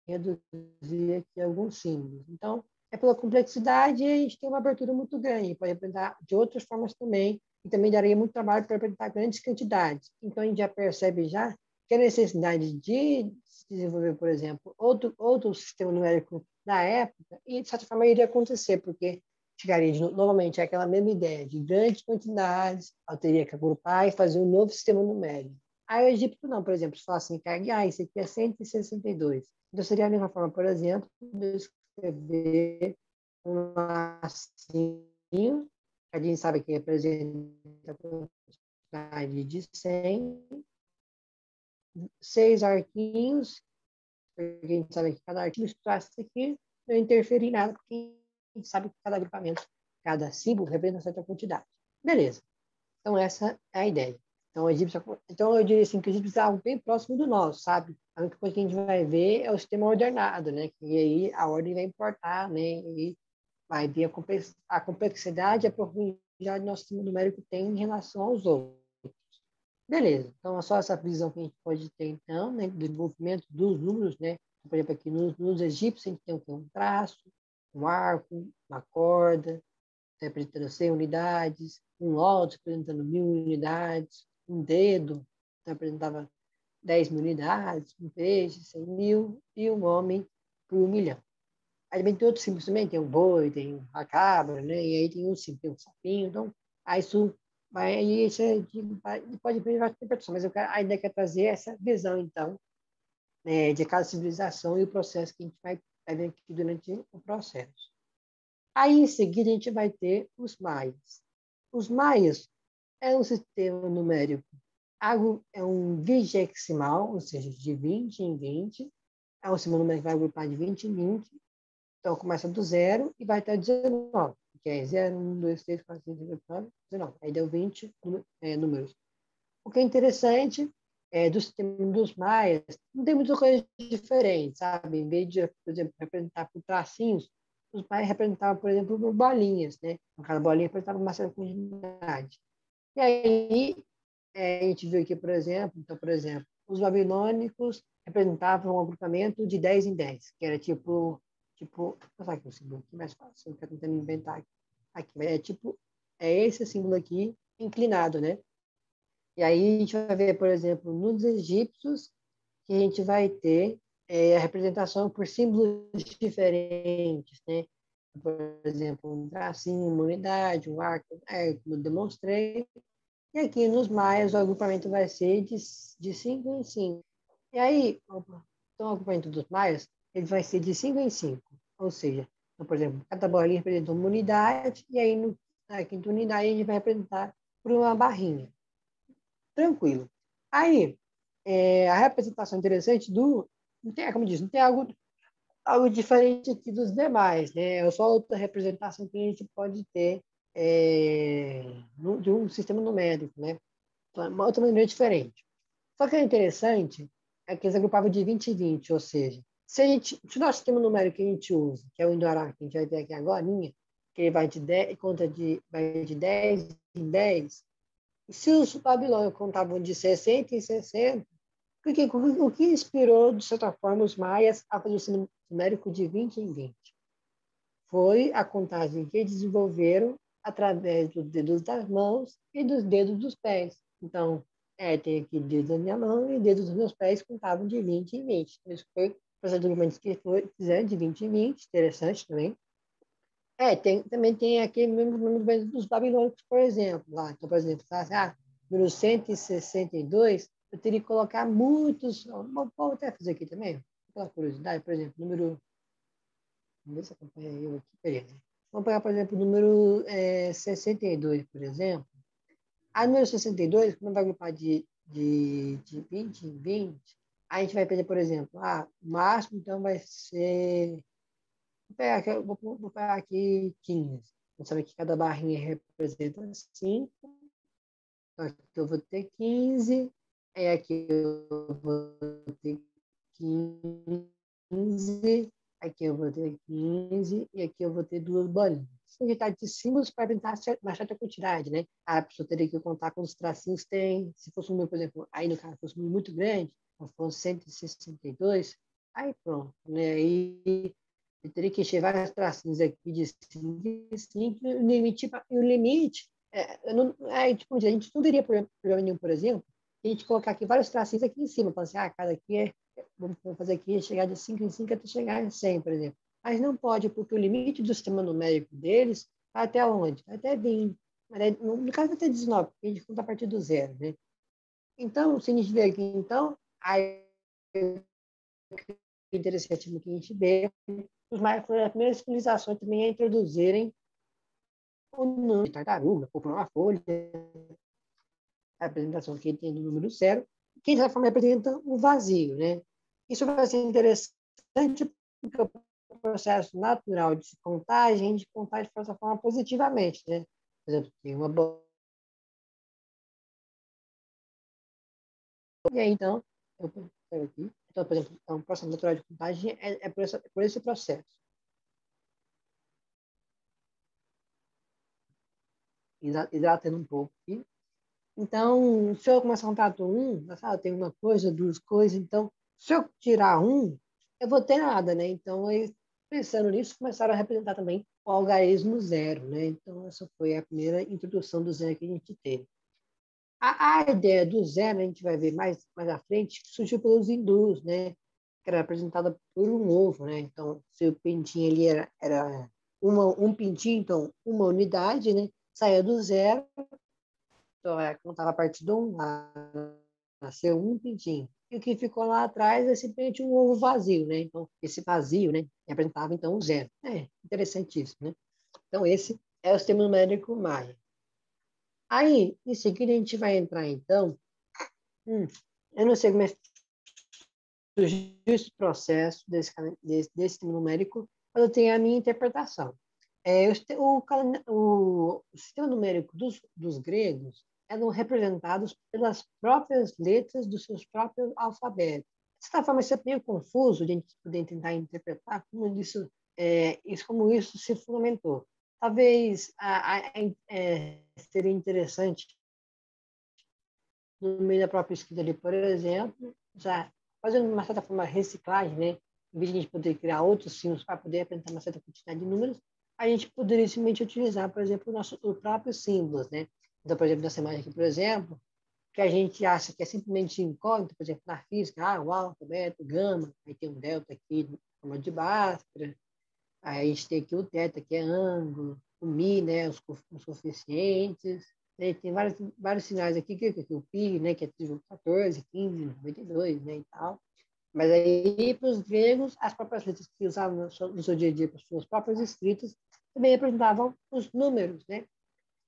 reduzir aqui alguns símbolos. Então, pela complexidade, a gente tem uma abertura muito grande, pode representar de outras formas também, e também daria muito trabalho para representar grandes quantidades. Então, a gente já percebe já que a necessidade de se desenvolver, por exemplo, outro sistema numérico da época, e de certa forma iria acontecer, porque chegaria novamente àquela mesma ideia de grandes quantidades, eu teria que agrupar e fazer um novo sistema numérico. Aí o Egito não, por exemplo, se fala assim, isso aqui é 162. Então, seria a mesma forma, por exemplo, de escrever um lacinho, que a gente sabe que representa a quantidade de 100, 6 arquinhos, porque a gente sabe que cada arquinho isso aqui não interfere em nada, porque a gente sabe que cada agrupamento, cada símbolo representa uma certa quantidade. Beleza. Então, essa é a ideia. Então, eu diria assim, que o egípcio é algo bem próximo do nosso, sabe? A única coisa que a gente vai ver é o sistema ordenado, né? E aí a ordem vai importar, né? E vai ver a complexidade e a profundidade do nosso sistema numérico tem em relação aos outros. Beleza, então é só essa visão que a gente pode ter, então, né, do desenvolvimento dos números, né? Por exemplo, aqui nos egípcios, a gente tem um traço, um arco, uma corda, representando 100 unidades, um lótus representando 1.000 unidades, um dedo representava 10.000 unidades, um peixe, 100.000, e um homem por 1.000.000. Aí também tem outros símbolos também, tem o boi, tem a cabra, né? E aí tem um símbolo, tem um sapinho, então, aí isso vai, aí isso pode ter várias interpretações, mas a ideia é trazer essa visão, então, né, de cada civilização e o processo que a gente vai ver aqui durante o processo. Aí, em seguida, a gente vai ter os maias. Os maias é um sistema numérico, é um vigesimal, ou seja, de 20 em 20, é um sistema numérico que vai agrupar de 20 em 20, então começa do zero e vai até 19, que é 0, 1, 2, 3, 4, 5, 6, 7, 8, 9, 19. Aí deu 20 números. O que é interessante é do sistema dos maias, não tem muitas coisas diferentes, sabe? Em vez de, por exemplo, representar por tracinhos, os maias representavam, por exemplo, por bolinhas, né? Cada bolinha representava uma certa quantidade. E aí, a gente viu aqui, por exemplo, então, por exemplo, os babilônicos representavam um agrupamento de 10 em 10, que era tipo, vou passar aqui um símbolo aqui mais fácil, eu quero tentando inventar aqui, mas é tipo, é esse símbolo aqui inclinado, né? E aí a gente vai ver, por exemplo, nos egípcios, que a gente vai ter a representação por símbolos diferentes, né? Por exemplo, um tracinho, uma unidade, um arco, como eu demonstrei. E aqui nos maias o agrupamento vai ser de 5 em 5. E aí, então, o agrupamento dos maias ele vai ser de 5 em 5. Ou seja, então, por exemplo, cada bolinha representa uma unidade, e aí na quinta unidade a gente vai representar por uma barrinha. Tranquilo. Aí, a representação interessante não tem, como diz, não tem algo diferente aqui dos demais, né? É só outra representação que a gente pode ter de um sistema numérico, né? Uma outra maneira diferente. Só que é interessante é que eles agrupavam de 20 em 20, ou seja, se o nosso sistema numérico que a gente usa, que é o Indorá, que a gente vai ver aqui agora, que ele vai vai de 10 em 10, e se os babilônios contavam de 60 em 60, o que inspirou, de certa forma, os maias a fazer o sistema numérico de 20 em 20? Foi a contagem que desenvolveram através dos dedos das mãos e dos dedos dos pés. Então, tem aqui dedos da minha mão e dedos dos meus pés contavam de 20 em 20. Isso foi o processo de documentos que fizeram de 20 em 20, interessante também. Também tem aqui mesmo número dos babilônicos, por exemplo. Lá. Então, por exemplo, número 162, eu teria que colocar muitos. Vou até fazer aqui também, pela curiosidade, por exemplo, número. Vamos ver se acompanha eu aqui. Beleza. Vamos pegar, por exemplo, o número 62, por exemplo. A número 62, como vai agrupar de 20 em 20, a gente vai pegar, por exemplo, o máximo, então, vai ser. Vou pegar aqui 15. Vamos saber que cada barrinha representa 5. Então, aqui eu vou ter 15. Aqui eu vou ter 15. Aqui eu vou ter 15 e aqui eu vou ter duas bolinhas. A gente está de símbolos para tentar uma certa quantidade, né? A pessoa teria que contar quantos tracinhos tem. Se fosse um número, por exemplo, aí no caso fosse um número muito grande, se fosse 162, aí pronto, né? Aí eu teria que encher vários tracinhos aqui de 5 em 5, e o limite tipo, a gente não teria problema nenhum, por exemplo, a gente colocar aqui vários tracinhos aqui em cima, falando assim, cada aqui vamos fazer aqui, chegar de 5 em 5 até chegar em 100, por exemplo. Mas não pode, porque o limite do sistema numérico deles vai até onde? Vai até 20. No caso, vai até 19, porque a gente conta a partir do zero, né? Então, se a gente vê aqui, então, aí é interessante que a gente vê, os maias foram as primeiras civilizações também a introduzirem o número de tartaruga, ou por uma folha, a representação que tem do número zero, que de certa forma representa o vazio, né? Isso vai ser interessante porque o processo natural de contagem, a gente contar de certa forma positivamente, né? Por exemplo, tem uma bola. E aí, então, eu pego aqui. Então, por exemplo, o processo natural de contagem é por esse processo. hidratando um pouco aqui. Então, se eu começar a contar do 1, tem uma coisa, duas coisas, então, se eu tirar um, eu vou ter nada, né? Então, eles, pensando nisso, começaram a representar também o algarismo zero, né? Então, essa foi a primeira introdução do zero que a gente teve. A ideia do zero, a gente vai ver mais à frente, surgiu pelos hindus, né? Que era representada por um ovo, né? Então, se o pintinho ali era um pintinho, então, uma unidade, né? Saía do zero, então, contava a partir do 1, nasceu um pintinho. E o que ficou lá atrás é simplesmente um ovo vazio, né? Então, esse vazio, né? Representava, então, o zero. É interessantíssimo, né? Então, esse é o sistema numérico maia. Aí, em seguida, a gente vai entrar, então, eu não sei como é que surgiu esse processo desse sistema numérico, mas eu tenho a minha interpretação. O sistema numérico dos gregos eram representados pelas próprias letras dos seus próprios alfabetos. De certa forma, isso é meio confuso de a gente poder tentar interpretar como isso se fundamentou. Talvez seria interessante, no meio da própria escrita ali, por exemplo, já fazendo uma certa forma reciclagem, né? Em vez de a gente poder criar outros símbolos para poder apresentar uma certa quantidade de números, a gente poderia simplesmente utilizar, por exemplo, o próprio símbolos, né? Então, por exemplo, nessa imagem aqui, por exemplo, que a gente acha que é simplesmente incógnito, por exemplo, na física, o alfa, o beta, o gama, aí tem um delta aqui, em forma de Bhaskara, aí a gente tem aqui o θ, que é ângulo, o mi, né, os coeficientes, né, tem vários sinais aqui, que o π, né, que é 14, 15, 92, né, e tal. Mas aí, para os gregos, as próprias letras que usavam no seu dia a dia para suas próprias escritas também representavam os números, né?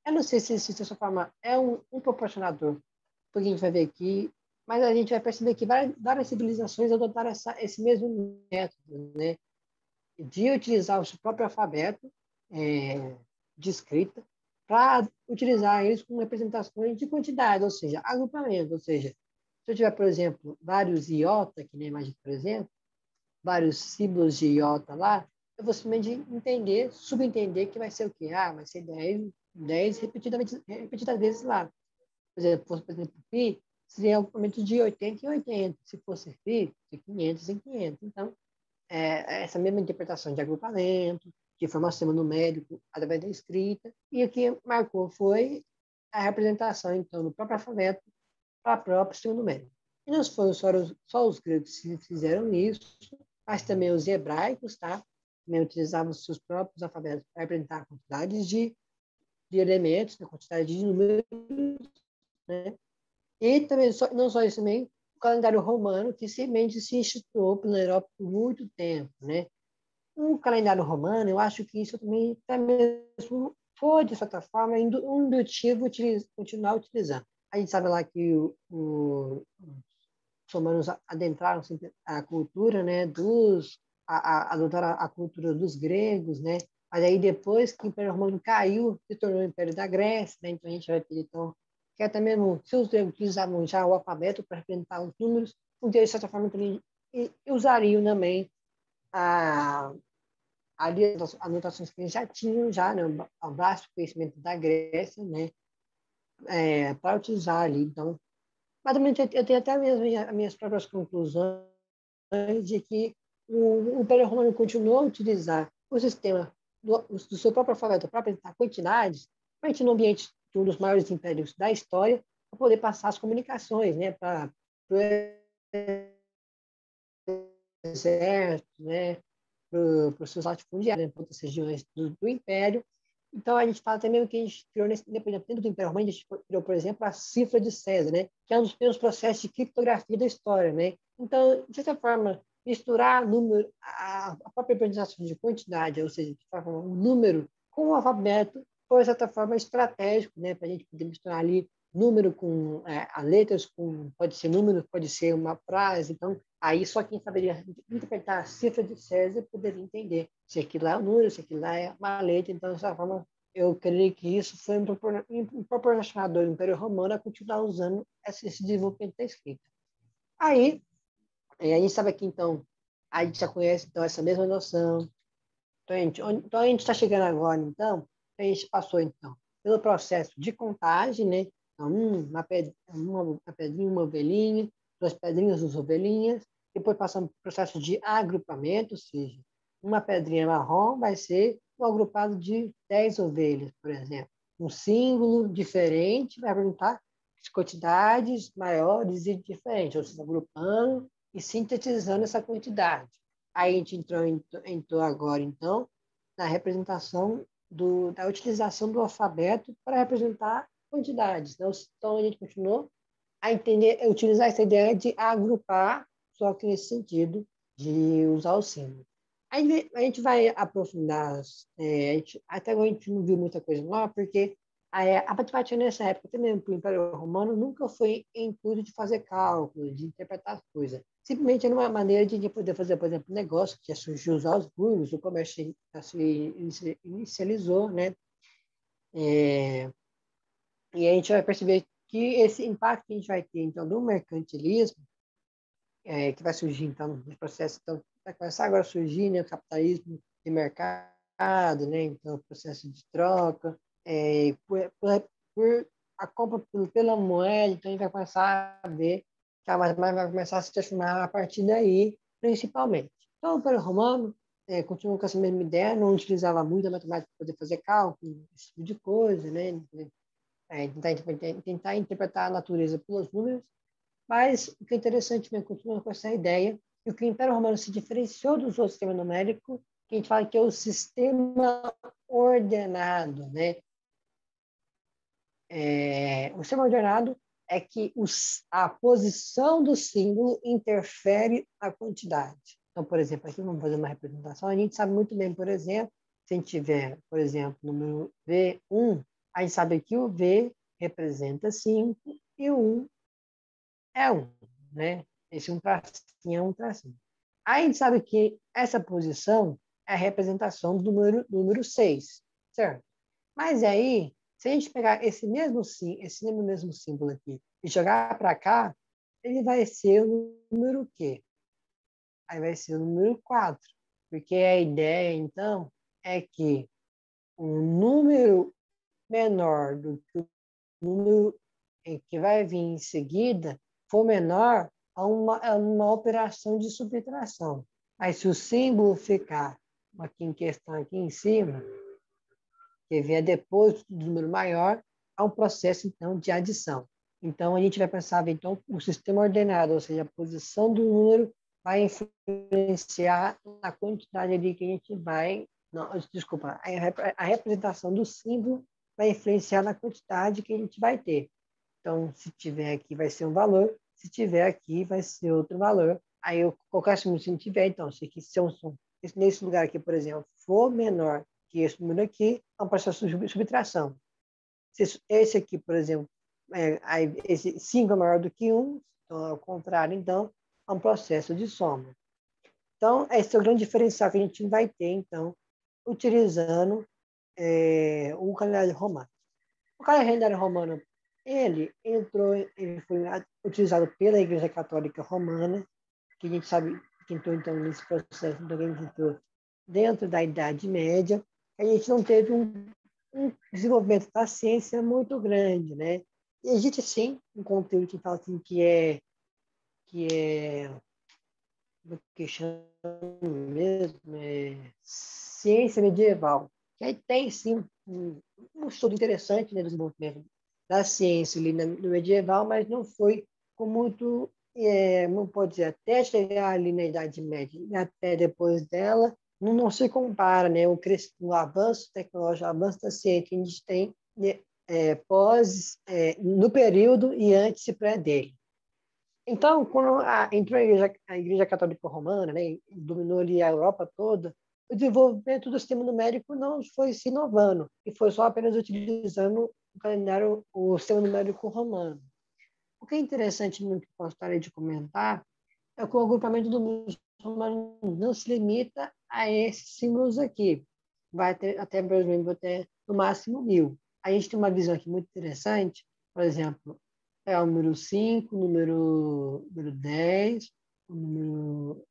Eu não sei se dessa forma é um proporcionador, porque a gente vai ver aqui, mas a gente vai perceber que várias civilizações adotaram esse mesmo método, né? De utilizar o seu próprio alfabeto de escrita para utilizar eles como representações de quantidade, ou seja, agrupamento. Ou seja, se eu tiver, por exemplo, vários iota, que na imagem, por exemplo, vários símbolos de iota lá, eu vou simplesmente subentender que vai ser o quê? Vai ser 10 repetidas vezes lá. Por exemplo, π, seria agrupamento de 80 em 80. Se fosse φ, de 500 em 500. Então, essa mesma interpretação de agrupamento, de formação numérico através da escrita, e o que marcou foi a representação, então, do próprio alfabeto para o próprio sistema numérico. E não foram só os gregos que fizeram isso, mas também os hebraicos, tá? Também utilizavam os seus próprios alfabetos para representar a quantidade de elementos, a quantidade de números, né? E também, não só isso também, o calendário romano, que simplesmente se instituiu pela Europa por muito tempo, né? O calendário romano, eu acho que isso também mesmo foi, de certa forma, indutivo continuar utilizando. A gente sabe lá que os romanos adentraram a cultura, né, adotaram a cultura dos gregos, né? Mas aí depois que o Império Romano caiu, se tornou o Império da Grécia, né? Então a gente vai ter então que até mesmo se os gregos utilizavam já o alfabeto para representar os números, os gregos, de certa forma, também usariam também a ali as anotações que eles já tinham já, né, o vasto conhecimento da Grécia, né, para utilizar ali. Então, mas também eu tenho até mesmo as minhas próprias conclusões de que o Império Romano continuou a utilizar o sistema do seu próprio alfabeto para apresentar quantidades, principalmente no ambiente de um dos maiores impérios da história, para poder passar as comunicações, né, para o exército, né, para os seus latifundiários, para outras regiões do Império. Então, a gente fala também que a gente criou, dentro do Império Romano, a gente criou, por exemplo, a cifra de César, né? Que é um dos primeiros processos de criptografia da história, né? Então, de certa forma, misturar a própria organização de quantidade, ou seja, de forma, um número com o alfabeto, foi, de certa forma, estratégico, né? Para a gente poder misturar ali número com letras, pode ser número, pode ser uma frase. Então, aí só quem saberia interpretar a cifra de César poderia entender se aquilo lá é um número, se aquilo lá é uma letra. Então, dessa forma, eu creio que isso foi um proporcionador do Império Romano a continuar usando esse desenvolvimento da escrita. Aí, a gente sabe aqui, então, a gente já conhece então, essa mesma noção. Então, a gente está chegando agora, então, a gente passou, então, pelo processo de contagem, né? Então, uma pedrinha, uma ovelhinha, duas pedrinhas, duas ovelhinas. Depois passamos para o processo de agrupamento, ou seja, uma pedrinha marrom vai ser um agrupado de 10 ovelhas, por exemplo. Um símbolo diferente vai representar quantidades maiores e diferentes, ou seja, agrupando e sintetizando essa quantidade. Aí a gente entrou agora, então, na representação da utilização do alfabeto para representar quantidades. Então, a gente continuou a utilizar essa ideia de agrupar, só que nesse sentido de usar o símbolo. Aí a gente vai aprofundar, até agora a gente não viu muita coisa lá, porque a matemática nessa época, também para o Império Romano, nunca foi em tudo de fazer cálculos, de interpretar as coisas. Simplesmente era uma maneira de poder fazer, por exemplo, negócio, que surgiu os Habsburgos, o comércio se inicializou, né? E a gente vai perceber que esse impacto que a gente vai ter, então, do mercantilismo, que vai surgir, então, no processo, então, vai começar agora a surgir, né, o capitalismo de mercado, né, então, o processo de troca, por a compra pela moeda, então, a gente vai começar a ver que a matemática vai começar a se transformar a partir daí, principalmente. Então, o Império Romano continua com essa mesma ideia, não utilizava muito a matemática para poder fazer cálculo, esse tipo de coisa, né, tentar interpretar a natureza pelos números, mas o que é interessante mesmo, continua com essa ideia, e o que o Império Romano se diferenciou dos outros sistemas numéricos, que a gente fala que é o sistema ordenado, né? O sistema ordenado é que a posição do símbolo interfere na quantidade. Então, por exemplo, aqui vamos fazer uma representação, a gente sabe muito bem, por exemplo, se a gente tiver, por exemplo, número V1, a gente sabe que o V representa 5 e o 1 é 1, né? Esse um tracinho é um tracinho. Aí a gente sabe que essa posição é a representação do número 6, certo? Mas aí, se a gente pegar esse mesmo símbolo aqui e jogar para cá, ele vai ser o número quê? Aí vai ser o número 4. Porque a ideia, então, é que um número menor do que o número que vai vir em seguida for menor a uma operação de subtração. Mas se o símbolo ficar aqui em questão, aqui em cima, que vier depois do número maior, há um processo, então, de adição. Então, a gente vai pensar, então, o sistema ordenado, ou seja, a posição do número vai influenciar na quantidade ali que a gente vai... Não, desculpa, a representação do símbolo vai influenciar na quantidade que a gente vai ter. Então, se tiver aqui, vai ser um valor. Se tiver aqui, vai ser outro valor. Aí, qualquer símbolo, se não tiver, então, se nesse lugar aqui, por exemplo, for menor que esse número aqui, é um processo de subtração. Se esse aqui, por exemplo, esse 5 é maior do que 1, então, ao contrário, então, é um processo de soma. Então, esse é o grande diferencial que a gente vai ter, então, utilizando o calendário romano. O calendário romano, ele foi utilizado pela Igreja Católica Romana, que a gente sabe que entrou, então, nesse processo, então, a gente entrou dentro da Idade Média. A gente não teve um desenvolvimento da ciência muito grande, né? E existe, sim, um conteúdo que fala assim, que chama mesmo, ciência medieval. Que aí tem, sim, um estudo interessante, né, do desenvolvimento da ciência ali no medieval, mas não foi com muito, não pode dizer, até chegar ali na Idade Média, até depois dela, não se compara, né, o avanço tecnológico, o avanço da ciência que a gente tem, né, no período e antes e pré dele. Então, quando entrou a Igreja Católica Romana, né, dominou ali a Europa toda, o desenvolvimento do sistema numérico não foi se inovando, e foi só apenas utilizando o calendário, o sistema numérico romano. O que é interessante no que gostaria de comentar é que o agrupamento do números romano não se limita a esses símbolos aqui. Vai ter até, por exemplo, até no máximo 1000. A gente tem uma visão aqui muito interessante, por exemplo, o número 5, número 10, o número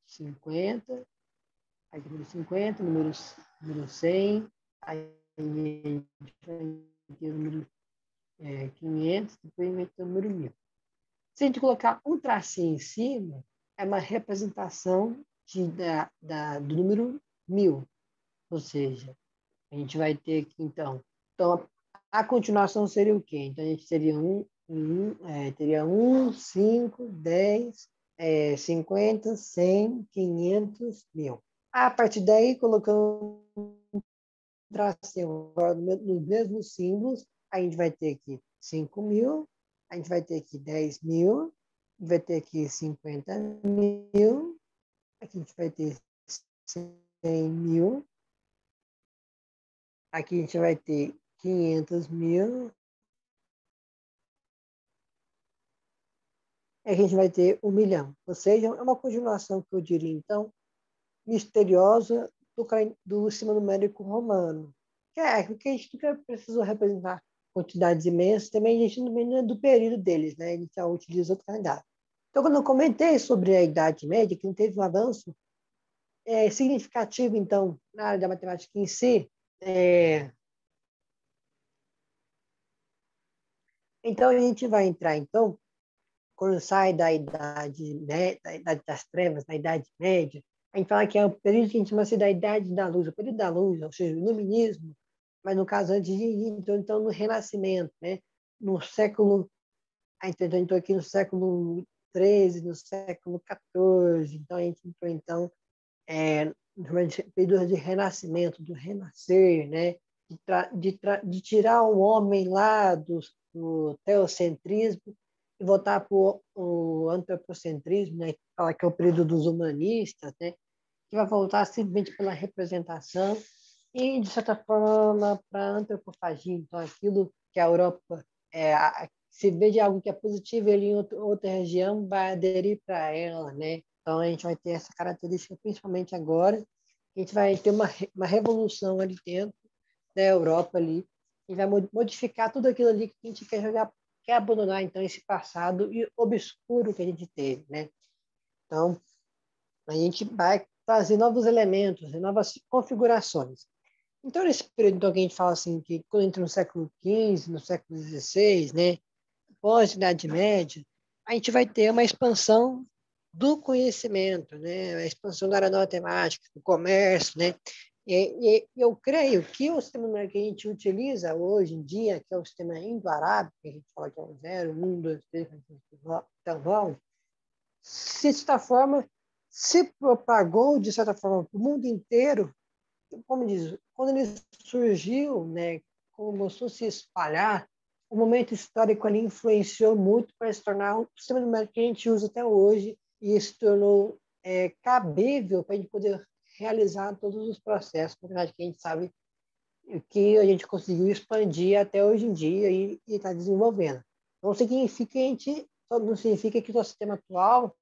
50, aí número 50, número 100, aí gente vai ter o número 500, depois vai ter o número 1000. Se a gente colocar um tracinho em cima, é uma representação do número 1000. Ou seja, a gente vai ter aqui, então, a continuação seria o quê? Então, a gente teria teria 1, 5, 10, 50, 100, 500, 1000. A partir daí, colocando um tracinho nos mesmos símbolos, a gente vai ter aqui 5.000, a gente vai ter aqui 10.000, vai ter aqui 50.000, aqui a gente vai ter 100.000, aqui a gente vai ter 500.000, aqui a gente vai ter 1.000.000. Ou seja, é uma continuação que eu diria, então, misteriosa do sistema numérico romano. Porque a gente nunca precisou representar quantidades imensas, também a gente não é do período deles, né? A gente já utiliza outro calendário. Então, quando eu comentei sobre a Idade Média, que não teve um avanço significativo, então, na área da matemática em si, então a gente vai entrar, então, quando sai da da idade das trevas, da Idade Média, a gente fala que é o período que a gente chama da Idade da Luz, o período da Luz, ou seja, o Iluminismo, mas no caso antes de então no Renascimento, né? No século, então entrou aqui no século XIII, no século XIV, então a gente entrou então no período de renascimento, do renascer, né? De tirar o homem lá do teocentrismo e voltar para o antropocentrismo, né? Que fala que é o período dos humanistas, né? Que vai voltar simplesmente pela representação e, de certa forma, para a antropofagia. Então, aquilo que a Europa se vê de algo que é positivo ele em outra região, vai aderir para ela, né? Então, a gente vai ter essa característica, principalmente agora. A gente vai ter uma revolução ali dentro da Europa ali e vai modificar tudo aquilo ali que a gente quer abandonar, então, esse passado obscuro que a gente teve, né? Então, a gente vai trazer novos elementos, novas configurações. Então, nesse período então, que a gente fala assim, que quando entra no século XV, no século XVI, né, pós-Idade Média, a gente vai ter uma expansão do conhecimento, né, a expansão da área da matemática, do comércio, né, e eu creio que o sistema numérico que a gente utiliza hoje em dia, que é o sistema indo-arábico, que a gente fala que é o 0, 1, 2, 3, então vamos, de certa forma, se propagou, de certa forma, para o mundo inteiro, como diz, quando ele surgiu, né, começou a se espalhar, o momento histórico ali influenciou muito para se tornar o sistema numérico que a gente usa até hoje e se tornou cabível para a gente poder realizar todos os processos, na verdade, que a gente sabe que a gente conseguiu expandir até hoje em dia e está desenvolvendo. Não significa que não significa que o sistema atual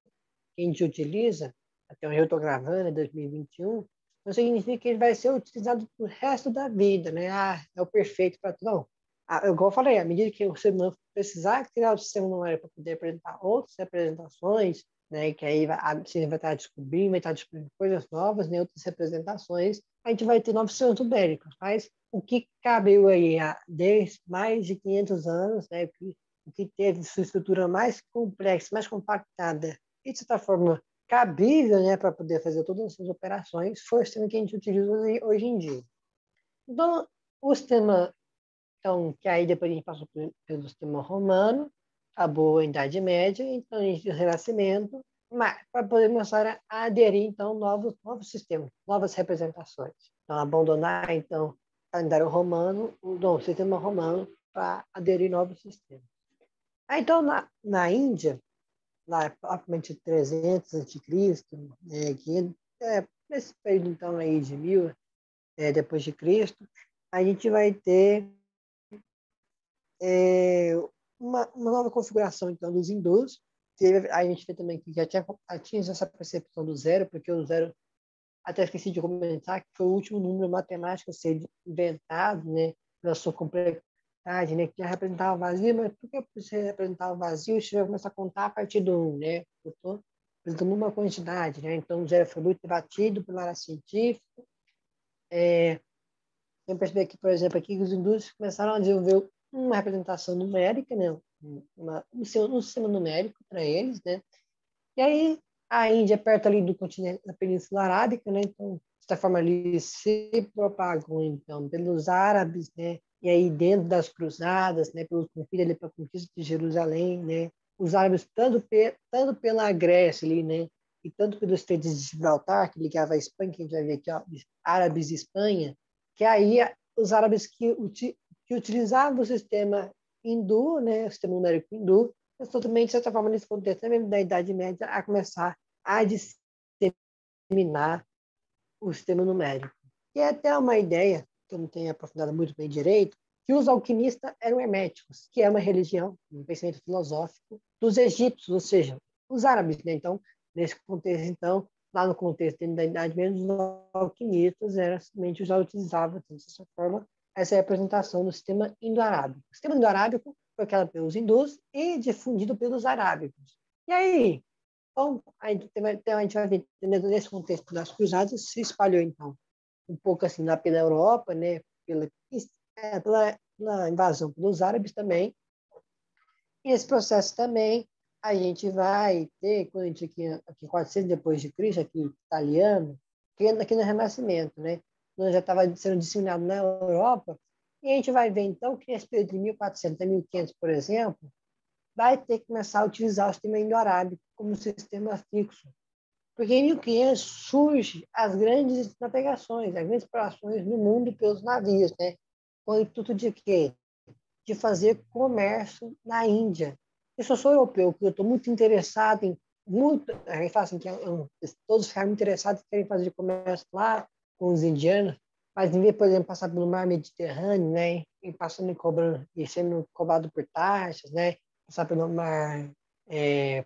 que a gente utiliza, até onde eu estou gravando, em 2021, não significa que ele vai ser utilizado para o resto da vida, né? Ah, é o perfeito para tudo. Não. Igual eu falei, à medida que o ser humano precisar criar o sistema numérico para poder apresentar outras representações, né, que aí você vai estar descobrindo coisas novas, né, outras representações, a gente vai ter novos sistemas numéricos. Mas o que cabeu aí desde mais de 500 anos, né, o que teve sua estrutura mais complexa, mais compactada, e de certa forma cabível, né, para poder fazer todas essas operações, foi o sistema que a gente utiliza hoje em dia. Então, o sistema, então, que aí depois a gente passou pelo sistema romano, acabou a Idade Média, então a gente o Renascimento, mas para poder começar a aderir, então, novos sistemas, novas representações. Então, abandonar, então, o calendário romano, o sistema romano, para aderir novos sistemas. Aí, então, na Índia, lá provavelmente 300 a.C., 500, nesse período então aí de 1000 depois de Cristo, a gente vai ter uma nova configuração então dos hindus. A gente vê também que já tinha essa percepção do zero, porque o zero, até esqueci de comentar, que foi o último número matemático a ser inventado, né, pela sua complexidade, né, que já representava o vazio, mas por que você representava o vazio? Você vai começar a contar a partir do 1, né? Eu estou apresentando uma quantidade, né? Então, o zero foi muito debatido pela área científica. Vamos perceber que, por exemplo, aqui os hindus começaram a desenvolver uma representação numérica, né? Um sistema numérico para eles, né? E aí a Índia é perto ali do continente da Península Arábica, né? Então, de certa forma, ali se propagou então pelos árabes, né? E aí dentro das cruzadas, né? Pelos conflitos ali para a conquista de Jerusalém, né? Os árabes tanto pela Grécia ali, né? E tanto pelo Estreito de Gibraltar, que ligava a Espanha, que a gente vai ver aqui, ó, árabes e Espanha, que aí os árabes que utilizavam o sistema hindu, né? O sistema numérico hindu, mas totalmente, de certa forma, nesse contexto também da Idade Média, a começar a disseminar o sistema numérico. E é até uma ideia, que eu não tenho aprofundado muito bem direito, que os alquimistas eram herméticos, que é uma religião, um pensamento filosófico dos egípcios, ou seja, os árabes. Né? Então, nesse contexto, então, lá no contexto da Idade Média, os alquimistas eram simplesmente já utilizavam, dessa forma, essa representação do sistema indo-arábico. O sistema indo-arábico foi criado pelos hindus e difundido pelos arábicos. E aí, então, a gente vai ver, nesse contexto das cruzadas, se espalhou, então, um pouco assim lá pela Europa, né, pela invasão pelos árabes também. E esse processo também a gente vai ter, quando a gente aqui 400 depois de Cristo, aqui italiano, aqui no Renascimento, né, quando já estava sendo disseminado na Europa, e a gente vai ver, então, que nesse período de 1400 a 1500, por exemplo, vai ter que começar a utilizar o sistema indo-arábico como sistema fixo. Porque em 1500 surge as grandes navegações, as grandes explorações no mundo pelos navios, né? Com o intuito de quê? De fazer comércio na Índia. Eu só sou europeu, porque eu estou muito interessado em muito, a gente fala assim que todos ficaram interessados em querem fazer comércio lá com os indianos, mas em vez, por exemplo, passar pelo mar Mediterrâneo, né, e passando e cobrando e sendo cobrado por taxas, né, passar pelo mar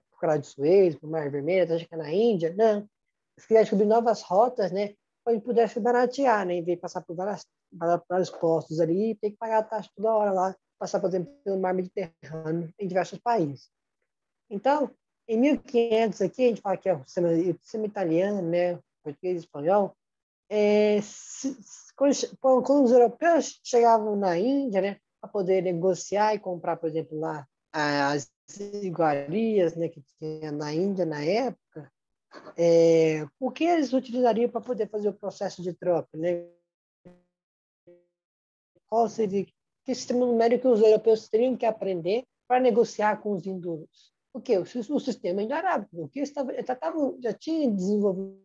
por Canal de Suez, pelo Mar Vermelho, até chegar na Índia, não. Eles queriam descobrir novas rotas, né, para gente pudesse baratear, né, em vez de passar por vários postos ali e ter que pagar a taxa toda hora lá, passar, por exemplo, pelo mar Mediterrâneo em diversos países. Então, em 1500 aqui, a gente fala que é o sistema italiano, né, português e espanhol, quando os europeus chegavam na Índia, né, para poder negociar e comprar, por exemplo, lá as iguarias, né, que tinha na Índia na época, o que eles utilizariam para poder fazer o processo de troca, né? Qual seria que sistema numérico os europeus teriam que aprender para negociar com os hindus? O que? O sistema indo-arábico, o que já tinha desenvolvido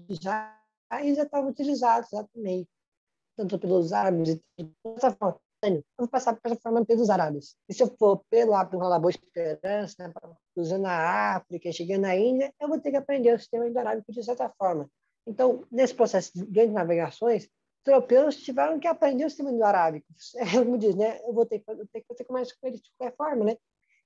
já e já estava utilizado exatamente, tanto pelos árabes, eu vou passar para a forma pelos árabes. E se eu for pela Boa Esperança, né, cruzando a África, chegando na Índia, eu vou ter que aprender o sistema indo-arábico de certa forma. Então, nesse processo de grandes navegações, os europeus tiveram que aprender o sistema indo-arábico. Como diz, né? Eu vou ter que começar com ele de qualquer forma, né?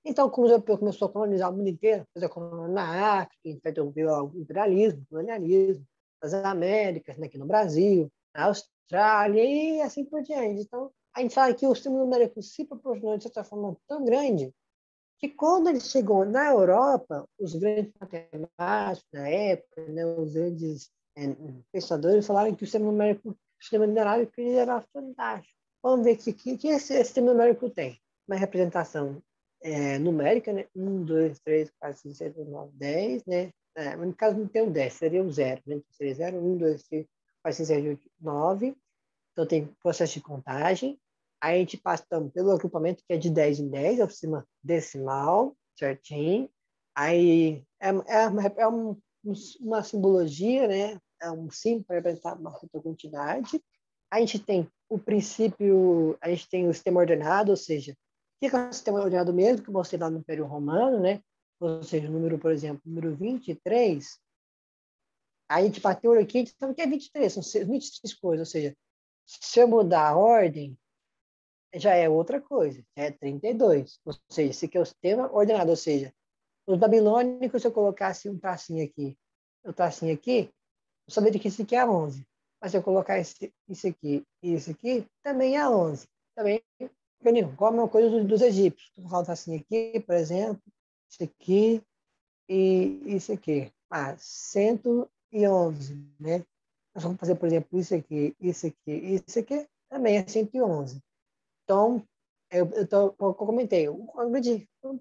Então, como os europeus começaram a colonizar o mundo inteiro, fazer colônia na África, a gente vai ter o imperialismo, o colonialismo, nas Américas, né, aqui no Brasil, na Austrália e assim por diante. Então, a gente fala que o sistema numérico se proporcionou de certa forma tão grande que quando ele chegou na Europa, os grandes matemáticos da época, né, os grandes pensadores falaram que o sistema numérico ele era fantástico. Vamos ver que esse sistema numérico tem. Uma representação numérica, né? 1, 2, 3, 4, 5, 6, 7, 9, 10, né? No caso não tem o 10, seria o 0, né? Seria 0, 1, 2, 3, 4, 5, 6, 7, 8, 9. Então tem processo de contagem. Aí a gente passa então, pelo agrupamento, que é de 10 em 10, é o sistema decimal, certinho. Aí uma simbologia, né? É um símbolo para representar uma certa quantidade. A gente tem o princípio, a gente tem o sistema ordenado, ou seja, o que é o sistema ordenado mesmo, que eu mostrei lá no Império Romano, né? Ou seja, o número, por exemplo, número 23, a gente bateu aqui, a gente sabe que é 23, são 23 coisas, ou seja, se eu mudar a ordem, já é outra coisa, é 32. Ou seja, esse aqui é o sistema ordenado, ou seja, os babilônicos, se eu colocasse um tracinho aqui, eu saberia que esse aqui é 11. Mas se eu colocar isso aqui e esse aqui, também é 11. Também, como é uma coisa dos egípcios. Vou colocar um tracinho aqui, por exemplo, esse aqui e esse aqui. 111, né? nós vamos fazer, por exemplo, isso aqui, isso aqui, também é 111. Então, eu comentei, eu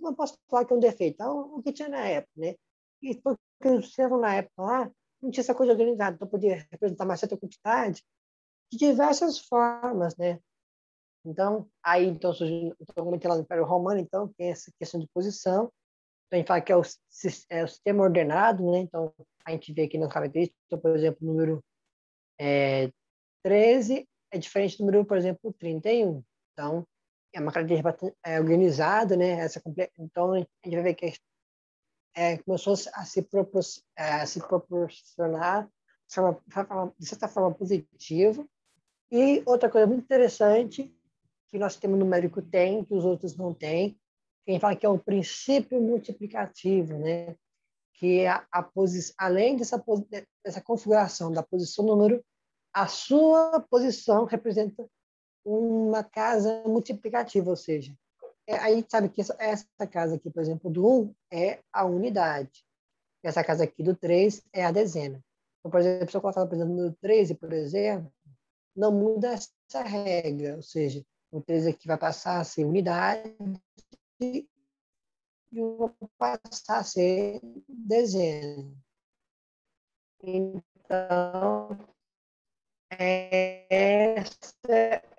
não posso falar que é um defeito, então, o que tinha na época, né? E porque os sistemas na época lá, não tinha essa coisa organizada, então podia representar uma certa quantidade de diversas formas, né? Então, aí, então, surgiu, então, comentei lá no Império Romano, então, tem essa questão de posição, então, a gente fala que é o sistema ordenado, né? Então, a gente vê aqui nas características, então, por exemplo, o número 13 é diferente do número, por exemplo, 31. Então, é uma característica bastante organizada, né? Então, a gente vai ver que começou a se proporcionar de certa forma positiva. E outra coisa muito interessante que o nosso sistema numérico tem, que os outros não têm, que a gente fala que é o princípio multiplicativo, né? Que além dessa configuração da posição do número, a sua posição representa uma casa multiplicativa, ou seja, a gente sabe que essa casa aqui, por exemplo, do 1 é a unidade. Essa casa aqui do 3 é a dezena. Então, por exemplo, se eu colocar, por exemplo, no 13, por exemplo, não muda essa regra, ou seja, o 13 aqui vai passar a ser unidade e o vai passar a ser dezena. Então, essa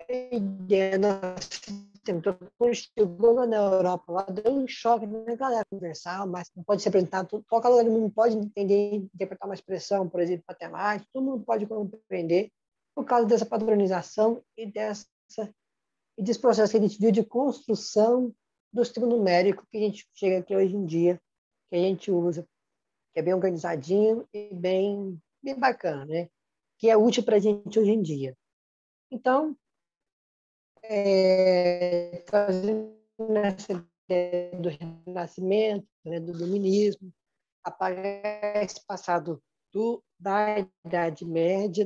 ideia nós temos. Então, quando chegou na Europa, lá deu um choque na galera conversar, mas não pode se apresentar, todo mundo pode entender, interpretar uma expressão, por exemplo, matemática, todo mundo pode compreender por causa dessa padronização e desse processo que a gente viu de construção do sistema numérico que a gente chega aqui hoje em dia, que a gente usa, que é bem organizadinho e bem bacana, né? Que é útil para a gente hoje em dia. Então, trazendo essa ideia do renascimento, né, do iluminismo, apagar esse passado da Idade Média,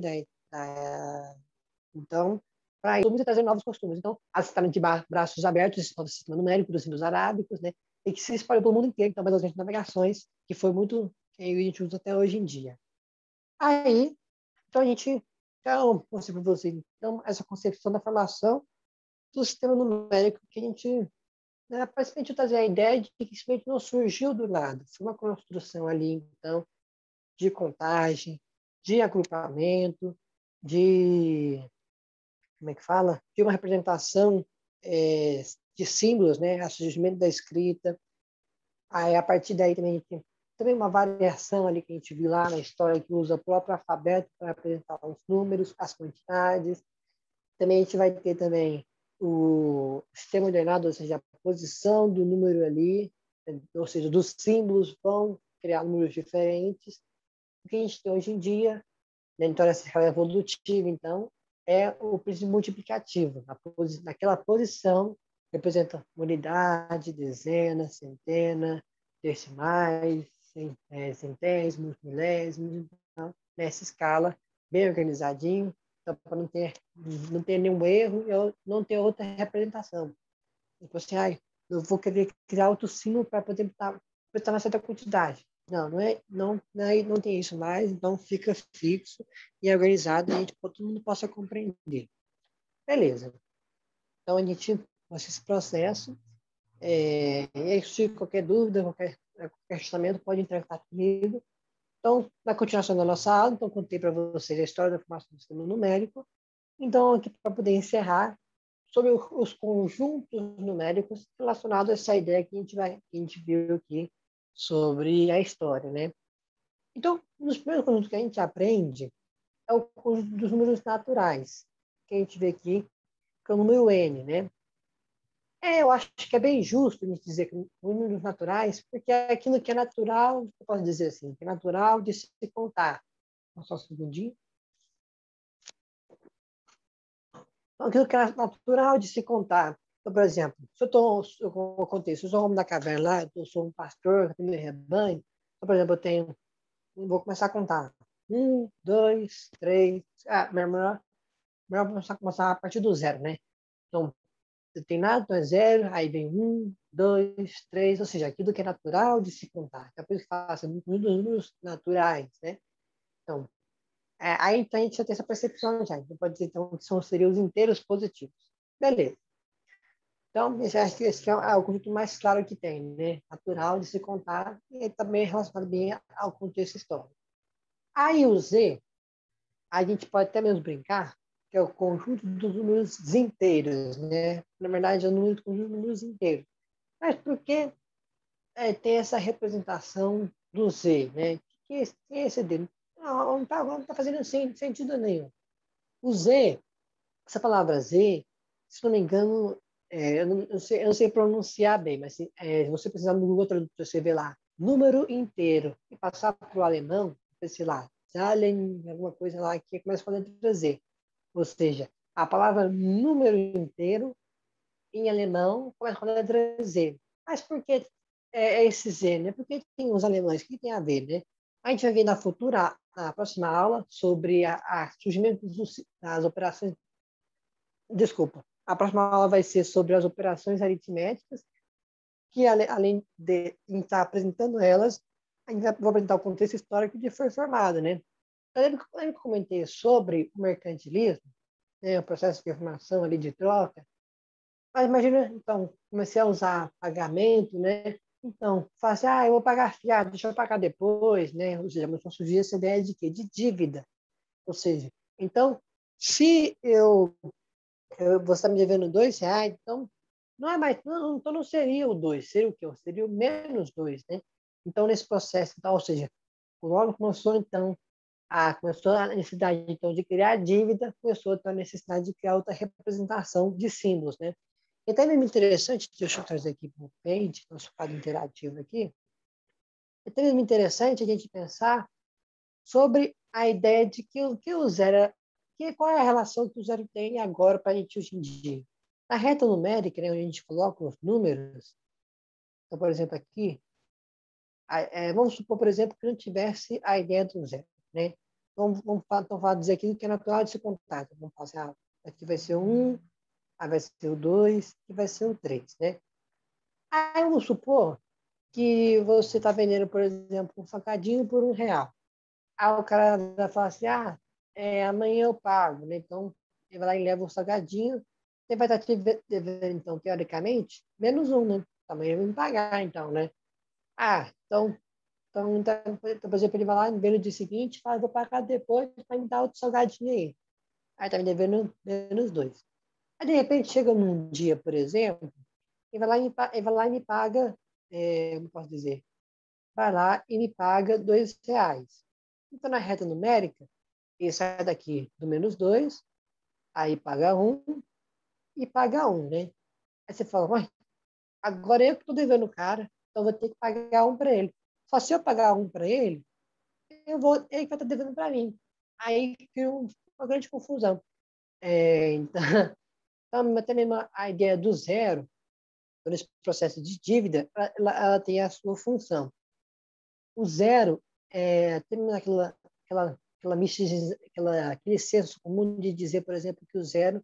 então, para isso, trazer novos costumes. Então, a cidade de braços abertos, esse novo sistema numérico dos símbolos arábicos, né, e que se espalhou pelo mundo inteiro, então, mais as navegações, que foi muito que a gente usa até hoje em dia. Aí, então, então, para você, então, essa concepção da formação do sistema numérico que a gente, né, parece trazer a ideia de que simplesmente não surgiu do nada, foi uma construção ali, então, de contagem, de agrupamento, de, como é que fala? De uma representação de símbolos, né, a surgimento da escrita. Aí, a partir daí também tem também uma variação ali que a gente viu lá na história que usa o próprio alfabeto para apresentar os números, as quantidades. Também a gente vai ter também o sistema ordenado, ou seja, a posição do número ali, ou seja, dos símbolos vão criar números diferentes. O que a gente tem hoje em dia, né, então, essa escala evolutiva, então, é o princípio multiplicativo. Naquela posição, representa unidade, dezena, centena, decimais, centésimos, milésimos. Então, nessa escala, bem organizadinho, então, para não ter nenhum erro e não ter outra representação. Então, assim, eu vou querer criar outro símbolo para poder botar uma certa quantidade. Não tem isso mais, então fica fixo e organizado e todo mundo possa compreender. Beleza. Então, a gente faz esse processo. E aí, se qualquer dúvida, qualquer questionamento, pode entrar em contato comigo. Então, na continuação da nossa aula, então, contei para vocês a história da formação do sistema numérico. Então, aqui para poder encerrar, sobre os conjuntos numéricos relacionados a essa ideia que a gente viu aqui sobre a história, né? Então, nos primeiros conjuntos que a gente aprende é o conjunto dos números naturais, que a gente vê aqui, que é o número n, né? Eu acho que é bem justo a gente dizer que números naturais, porque é aquilo que é natural, eu posso dizer assim, que é natural de se contar. Só um segundinho. Então, aquilo que é natural de se contar. Então, por exemplo, eu contei, se eu sou um homem da caverna lá, eu sou um pastor, eu tenho meu rebanho, então, por exemplo, vou começar a contar. 1, 2, 3. Melhor começar a partir do zero, né? Então, não tem nada, então é zero, aí vem 1, 2, 3, ou seja, aquilo que é natural de se contar. É por isso que fala assim, números naturais, né? Então, Aí então a gente já tem essa percepção já. Então pode dizer então, que seriam os inteiros positivos. Beleza. Então, acho que esse é o conjunto mais claro que tem, né? Natural de se contar e também relacionado bem ao contexto histórico. Aí o Z, a gente pode até mesmo brincar, que é o conjunto dos números inteiros, né? Na verdade, é o conjunto dos números inteiros. Mas por que tem essa representação do Z, né? Que é esse D? Não tá fazendo sentido nenhum. O Z, essa palavra Z, se não me engano, eu não sei pronunciar bem, mas se você precisar no Google Tradutor, você vê lá, número inteiro, e passar para o alemão, sei lá, Zahlen, alguma coisa lá que começa com a letra Z. Ou seja, a palavra número inteiro, em alemão, começa com a letra Z. Mas por que esse Z, né? Porque tem os alemães, o que tem a ver, né? A gente vai ver na próxima aula, sobre a surgimento das operações. Desculpa. A próxima aula vai ser sobre as operações aritméticas, que além de estar apresentando elas, a gente vai apresentar o contexto histórico de foi formado, né? Eu lembro que eu comentei sobre o mercantilismo, né, o processo de informação ali de troca, mas imagina, então, comecei a usar pagamento, né? Então, fala assim, eu vou pagar fiado, deixa eu pagar depois, né? Ou seja, começou a surgir essa ideia de quê? De dívida. Ou seja, então, se você está me devendo R$ 2, então não é mais, não, então não seria o 2, seria o quê? Seria o menos 2, né? Então, nesse processo, então, ou seja, logo começou, então, começou a necessidade, então, de criar dívida, começou, então, a necessidade de criar outra representação de símbolos, né? Então, é mesmo interessante, deixa eu trazer aqui para o Paint, nosso quadro interativo aqui, é até mesmo interessante a gente pensar sobre a ideia de que o zero, qual é a relação que o zero tem agora para a gente hoje em dia. Na reta numérica, né, onde a gente coloca os números, então, por exemplo, aqui, vamos supor, por exemplo, que não tivesse a ideia do zero, né? Vamos dizer aqui que é natural de se contar. Então, vamos fazer, aqui vai ser o 1, aí vai ser o 2, e vai ser o 3, né? Aí vamos supor que você está vendendo, por exemplo, um salgadinho por R$ 1. Aí o cara vai falar assim, amanhã eu pago, né? Então, ele vai lá e leva o salgadinho, você vai estar te devendo, então, teoricamente, -1, né? Amanhã ele vai me pagar, então, né? Então, por exemplo, ele vai lá, vê no dia seguinte, fala, vou pagar depois, vai me dar outro salgadinho aí. Aí tá me devendo -2. Aí, de repente, chega num dia, por exemplo, ele vai lá e me paga, como posso dizer? Vai lá e me paga R$ 2. Então, na reta numérica, ele sai daqui do -2, aí paga 1 e paga 1, né? Aí você fala, ué, agora eu que estou devendo o cara, então vou ter que pagar 1 para ele. Só se eu pagar 1 para ele, ele vai estar devendo para mim. Aí cria uma grande confusão. Então, então, até mesmo a ideia do zero, nesse processo de dívida, ela tem a sua função. O zero tem aquele senso comum de dizer, por exemplo, que o zero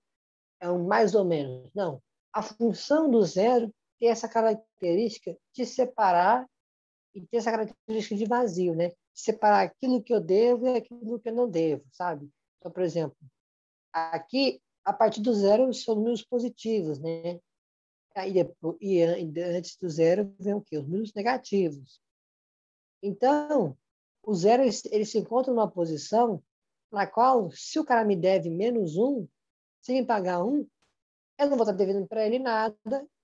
é um mais ou menos. Não. A função do zero tem essa característica de separar e tem essa característica de vazio, né? De separar aquilo que eu devo e aquilo que eu não devo, sabe? Então, por exemplo, aqui, a partir do zero, são números positivos, né? Aí depois, antes do zero, vem o quê? Os números negativos. Então, o zero ele se encontra numa posição na qual, se o cara me deve -1, se me pagar 1, eu não vou estar devendo para ele nada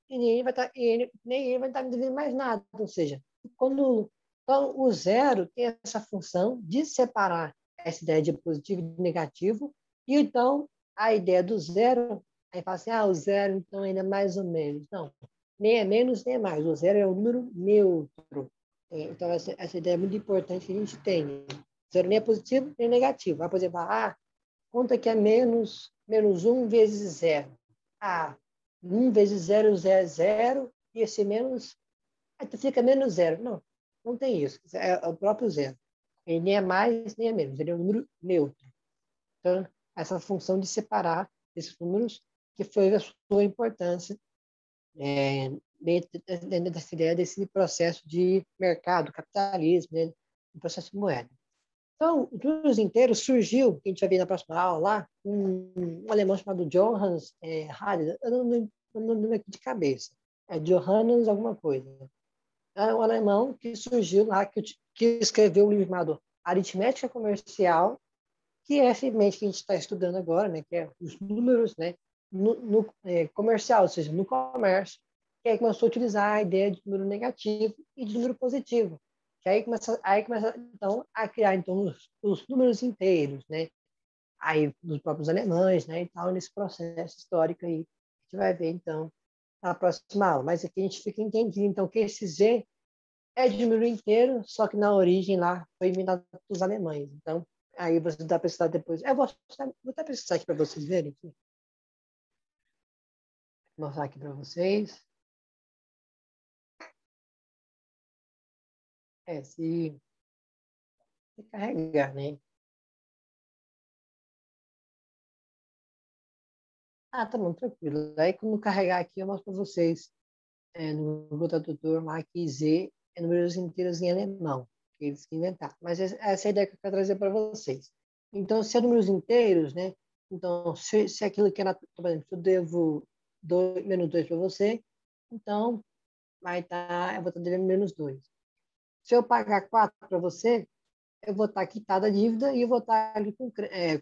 e nem ele vai estar me devendo mais nada. Ou seja, então, o zero tem essa função de separar essa ideia de positivo e de negativo, e então a ideia do zero, aí fala assim, o zero então ainda é mais ou menos. Não, nem é menos nem é mais. O zero é um número neutro. Então, essa ideia é muito importante que a gente tenha. Zero nem é positivo nem negativo. Por exemplo, conta que é -1 vezes zero. 1 vezes 0, 0 é 0, e esse menos, aí tu fica -0. Não, não tem isso. É o próprio zero. Ele nem é mais, nem é menos. Ele é um número neutro. Então, essa função de separar esses números, que foi a sua importância dentro dessa ideia desse processo de mercado, capitalismo, né, do processo de moeda. Então, os números inteiros surgiu, que a gente vai ver na próxima aula lá, um alemão chamado Johannes Hardy, eu não lembro aqui de cabeça, é Johannes alguma coisa. É um alemão que surgiu lá, que escreveu um livro chamado Aritmética Comercial, que é esse mente que a gente está estudando agora, né, que é os números, né, no comercial, ou seja, no comércio, que aí começou a utilizar a ideia de número negativo e de número positivo, que aí começa então a criar então os números inteiros, né, aí dos próprios alemães, né, e tal, nesse processo histórico aí, a gente vai ver então na próxima aula. Mas aqui a gente fica entendendo então que esse Z é de número inteiro, só que na origem lá foi inventado pelos alemães. Então, aí você dá para estudar depois. Vou até precisar aqui para vocês verem. Aqui. Vou mostrar aqui para vocês. Se carregar, né? Ah, tá bom, tranquilo. Aí, quando carregar aqui, eu mostro para vocês no Google Tradutor lá que Z é números inteiros em alemão, que eles inventaram. Mas essa é a ideia que eu quero trazer para vocês. Então, se é números inteiros, né? Então, se é aquilo que é, por exemplo, se eu devo menos 2 para você, então vai estar, eu vou estar devendo menos 2. Se eu pagar 4 para você, eu vou estar quitada a dívida e eu vou estar ali com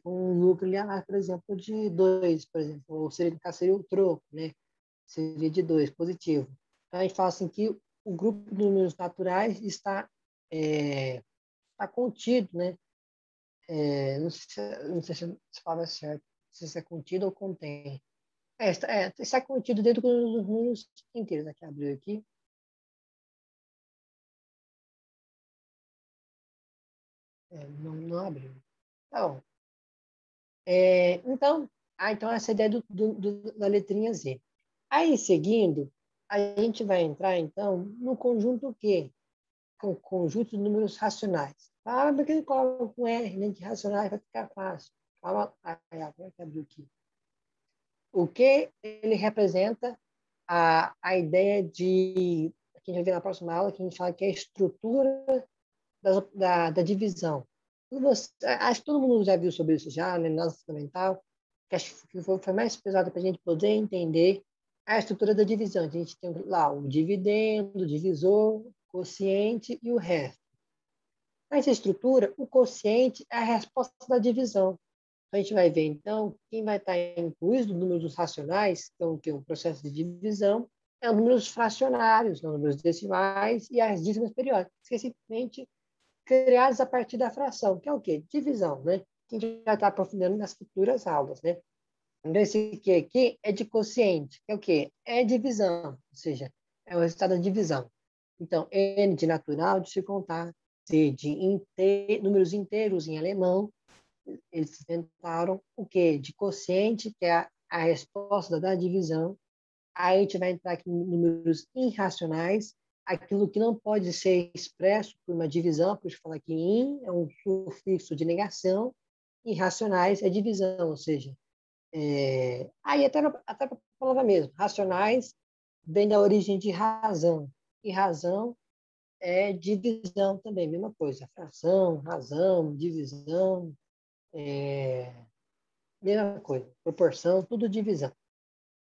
um lucro ali, por exemplo, de 2, por exemplo, ou seria, no caso, seria o troco, né? Seria de 2, positivo. Então, a gente fala assim que o grupo de números naturais está contido, né? Não sei se fala certo, se é contido ou contém. Está contido dentro dos números inteiros. Aqui, abriu aqui. Não abriu. Então, então essa é a ideia da letrinha Z. Aí, seguindo, a gente vai entrar, então, no conjunto Q, que é o conjunto de números racionais. Ah, mas ele coloca com R, né, de racionais, vai ficar fácil. Calma, agora que abriu aqui. O que ele representa a ideia que a gente vai ver na próxima aula, que a gente fala que é a estrutura da divisão. Acho que todo mundo já viu sobre isso já, né, na fundamental, que acho que foi mais pesado para a gente poder entender a estrutura da divisão. A gente tem lá o dividendo, o divisor, o quociente e o resto. Nessa estrutura, o quociente é a resposta da divisão. A gente vai ver, então, quem vai estar incluído no número dos racionais, então, que é o processo de divisão, é os números fracionários, os números decimais e as dízimas periódicas, que simplesmente criados a partir da fração, que é o quê? Divisão, né? Que a gente já está aprofundando nas futuras aulas, né? Então, esse aqui é de quociente, que é o quê? É divisão, ou seja, é o resultado da divisão. Então, N de natural, de se contar, C de números inteiros em alemão, eles inventaram o quê? De quociente, que é a resposta da divisão. Aí a gente vai entrar aqui em números irracionais, aquilo que não pode ser expresso por uma divisão, por isso falar que in é um sufixo de negação, irracionais é divisão, ou seja, aí até a palavra mesmo, racionais vem da origem de razão, e razão é divisão também, mesma coisa, fração, razão, divisão, mesma coisa, proporção, tudo divisão.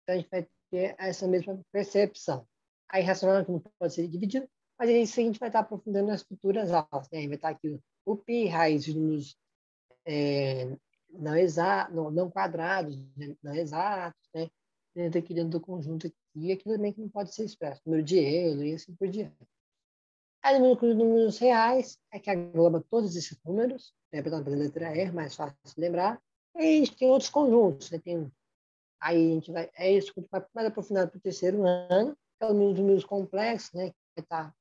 Então, a gente vai ter essa mesma percepção. A irracional não pode ser dividida, mas é isso que a gente vai estar aprofundando nas futuras aulas. Né? Vai estar aqui o π, raiz de números não quadrados, né? Não exatos, né? Dentro do conjunto aqui, e aquilo também que não pode ser expresso, número de Euler e assim por diante. Aí, números reais é que agloba todos esses números, representado pela letra R, mais fácil de lembrar. E a gente tem outros conjuntos, né? Aí a gente é isso que a gente vai mais aprofundado para o terceiro ano, que é os números complexos, né? Que vai estar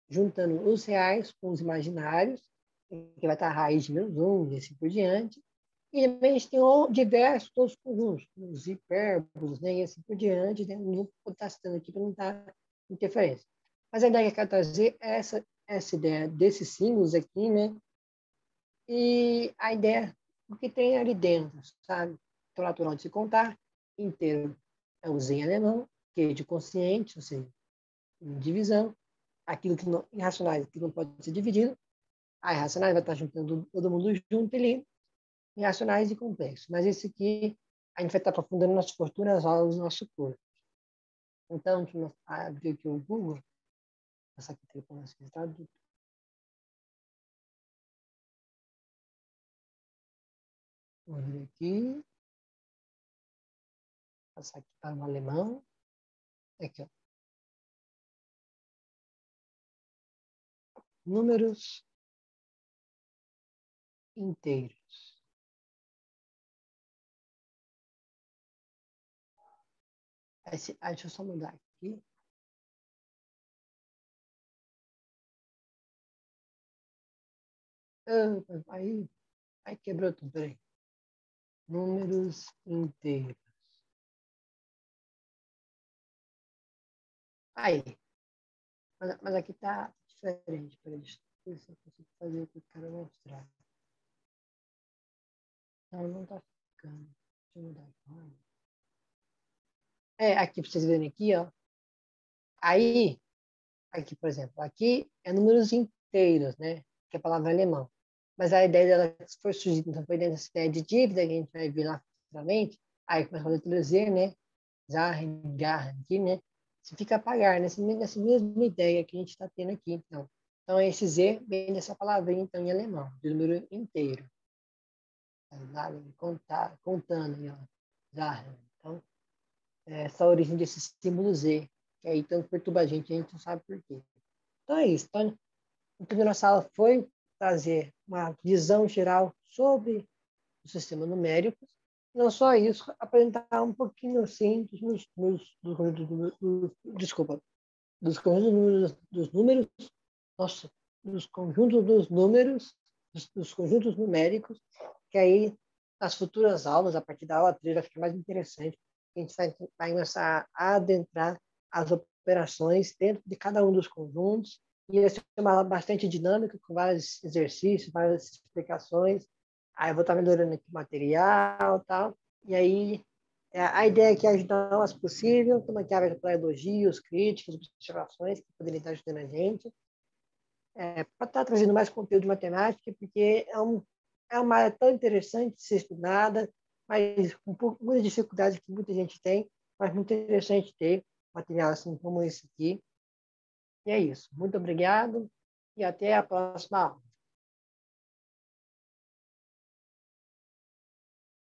juntando os reais com os imaginários, que vai estar a raiz de menos um e assim por diante. E também a gente tem diversos outros conjuntos, os hipérbolos, né? E assim por diante, né? Não vou estar citando aqui para não dar interferência. Mas a ideia que eu quero trazer é essa ideia desses símbolos aqui, né? E a ideia do que tem ali dentro, sabe? Então, natural de se contar, inteiro é o Z em alemão, que é de consciente, ou seja, divisão, aquilo que não, irracionais, que não pode ser dividido, irracionais vai estar juntando todo mundo junto ali, irracionais e complexos. Mas esse aqui, a gente vai estar aprofundando nas futuras aulas do nosso curso. Então, deixa eu abrir aqui o Google. Essa aqui tem como resultado. Vou abrir aqui. Passar aqui para o alemão. Aqui, ó. Números inteiros. Deixa eu só mudar aqui. Aí quebrou tudo, peraí. Números inteiros. Aí. Mas aqui tá diferente. Peraí, deixa eu ver se eu consigo fazer o que eu quero mostrar. Não tá ficando. Deixa eu mudar aqui. Aqui para vocês verem aqui, ó. Aí, aqui, por exemplo, aqui é números inteiros, né? Que é a palavra alemão. Mas a ideia dela foi surgida, então foi dentro dessa ideia de dívida que a gente vai ver lá futuramente. Aí começa a letra Z, né? Zahlen, Garren, aqui, né? Significa pagar, nessa mesma ideia que a gente está tendo aqui, então. Então, esse Z vem dessa palavrinha, então, em alemão, de número inteiro. Contar, contando, ó. Zahlen. Então, essa origem desse símbolo Z, que aí tanto perturba a gente não sabe por quê. Então, é isso. Então, o que a nossa aula foi trazer uma visão geral sobre o sistema numérico. Não só isso, apresentar um pouquinho assim desculpa, dos conjuntos dos números, nossa, dos conjuntos dos números, dos conjuntos numéricos, que aí nas futuras aulas, a partir da aula 3, vai ficar mais interessante. A gente vai começar a adentrar as operações dentro de cada um dos conjuntos, e vai ser uma aula bastante dinâmica, com vários exercícios, várias explicações. Aí eu vou estar melhorando aqui o material e tal. E aí, a ideia aqui é ajudar o mais possível. Estamos aqui aberto para elogios, críticas, observações que poderiam estar ajudando a gente. Para estar trazendo mais conteúdo de matemática, porque é uma área tão interessante de ser estudada, mas com muita dificuldade que muita gente tem, mas muito interessante ter material assim como esse aqui. E é isso. Muito obrigado e até a próxima aula.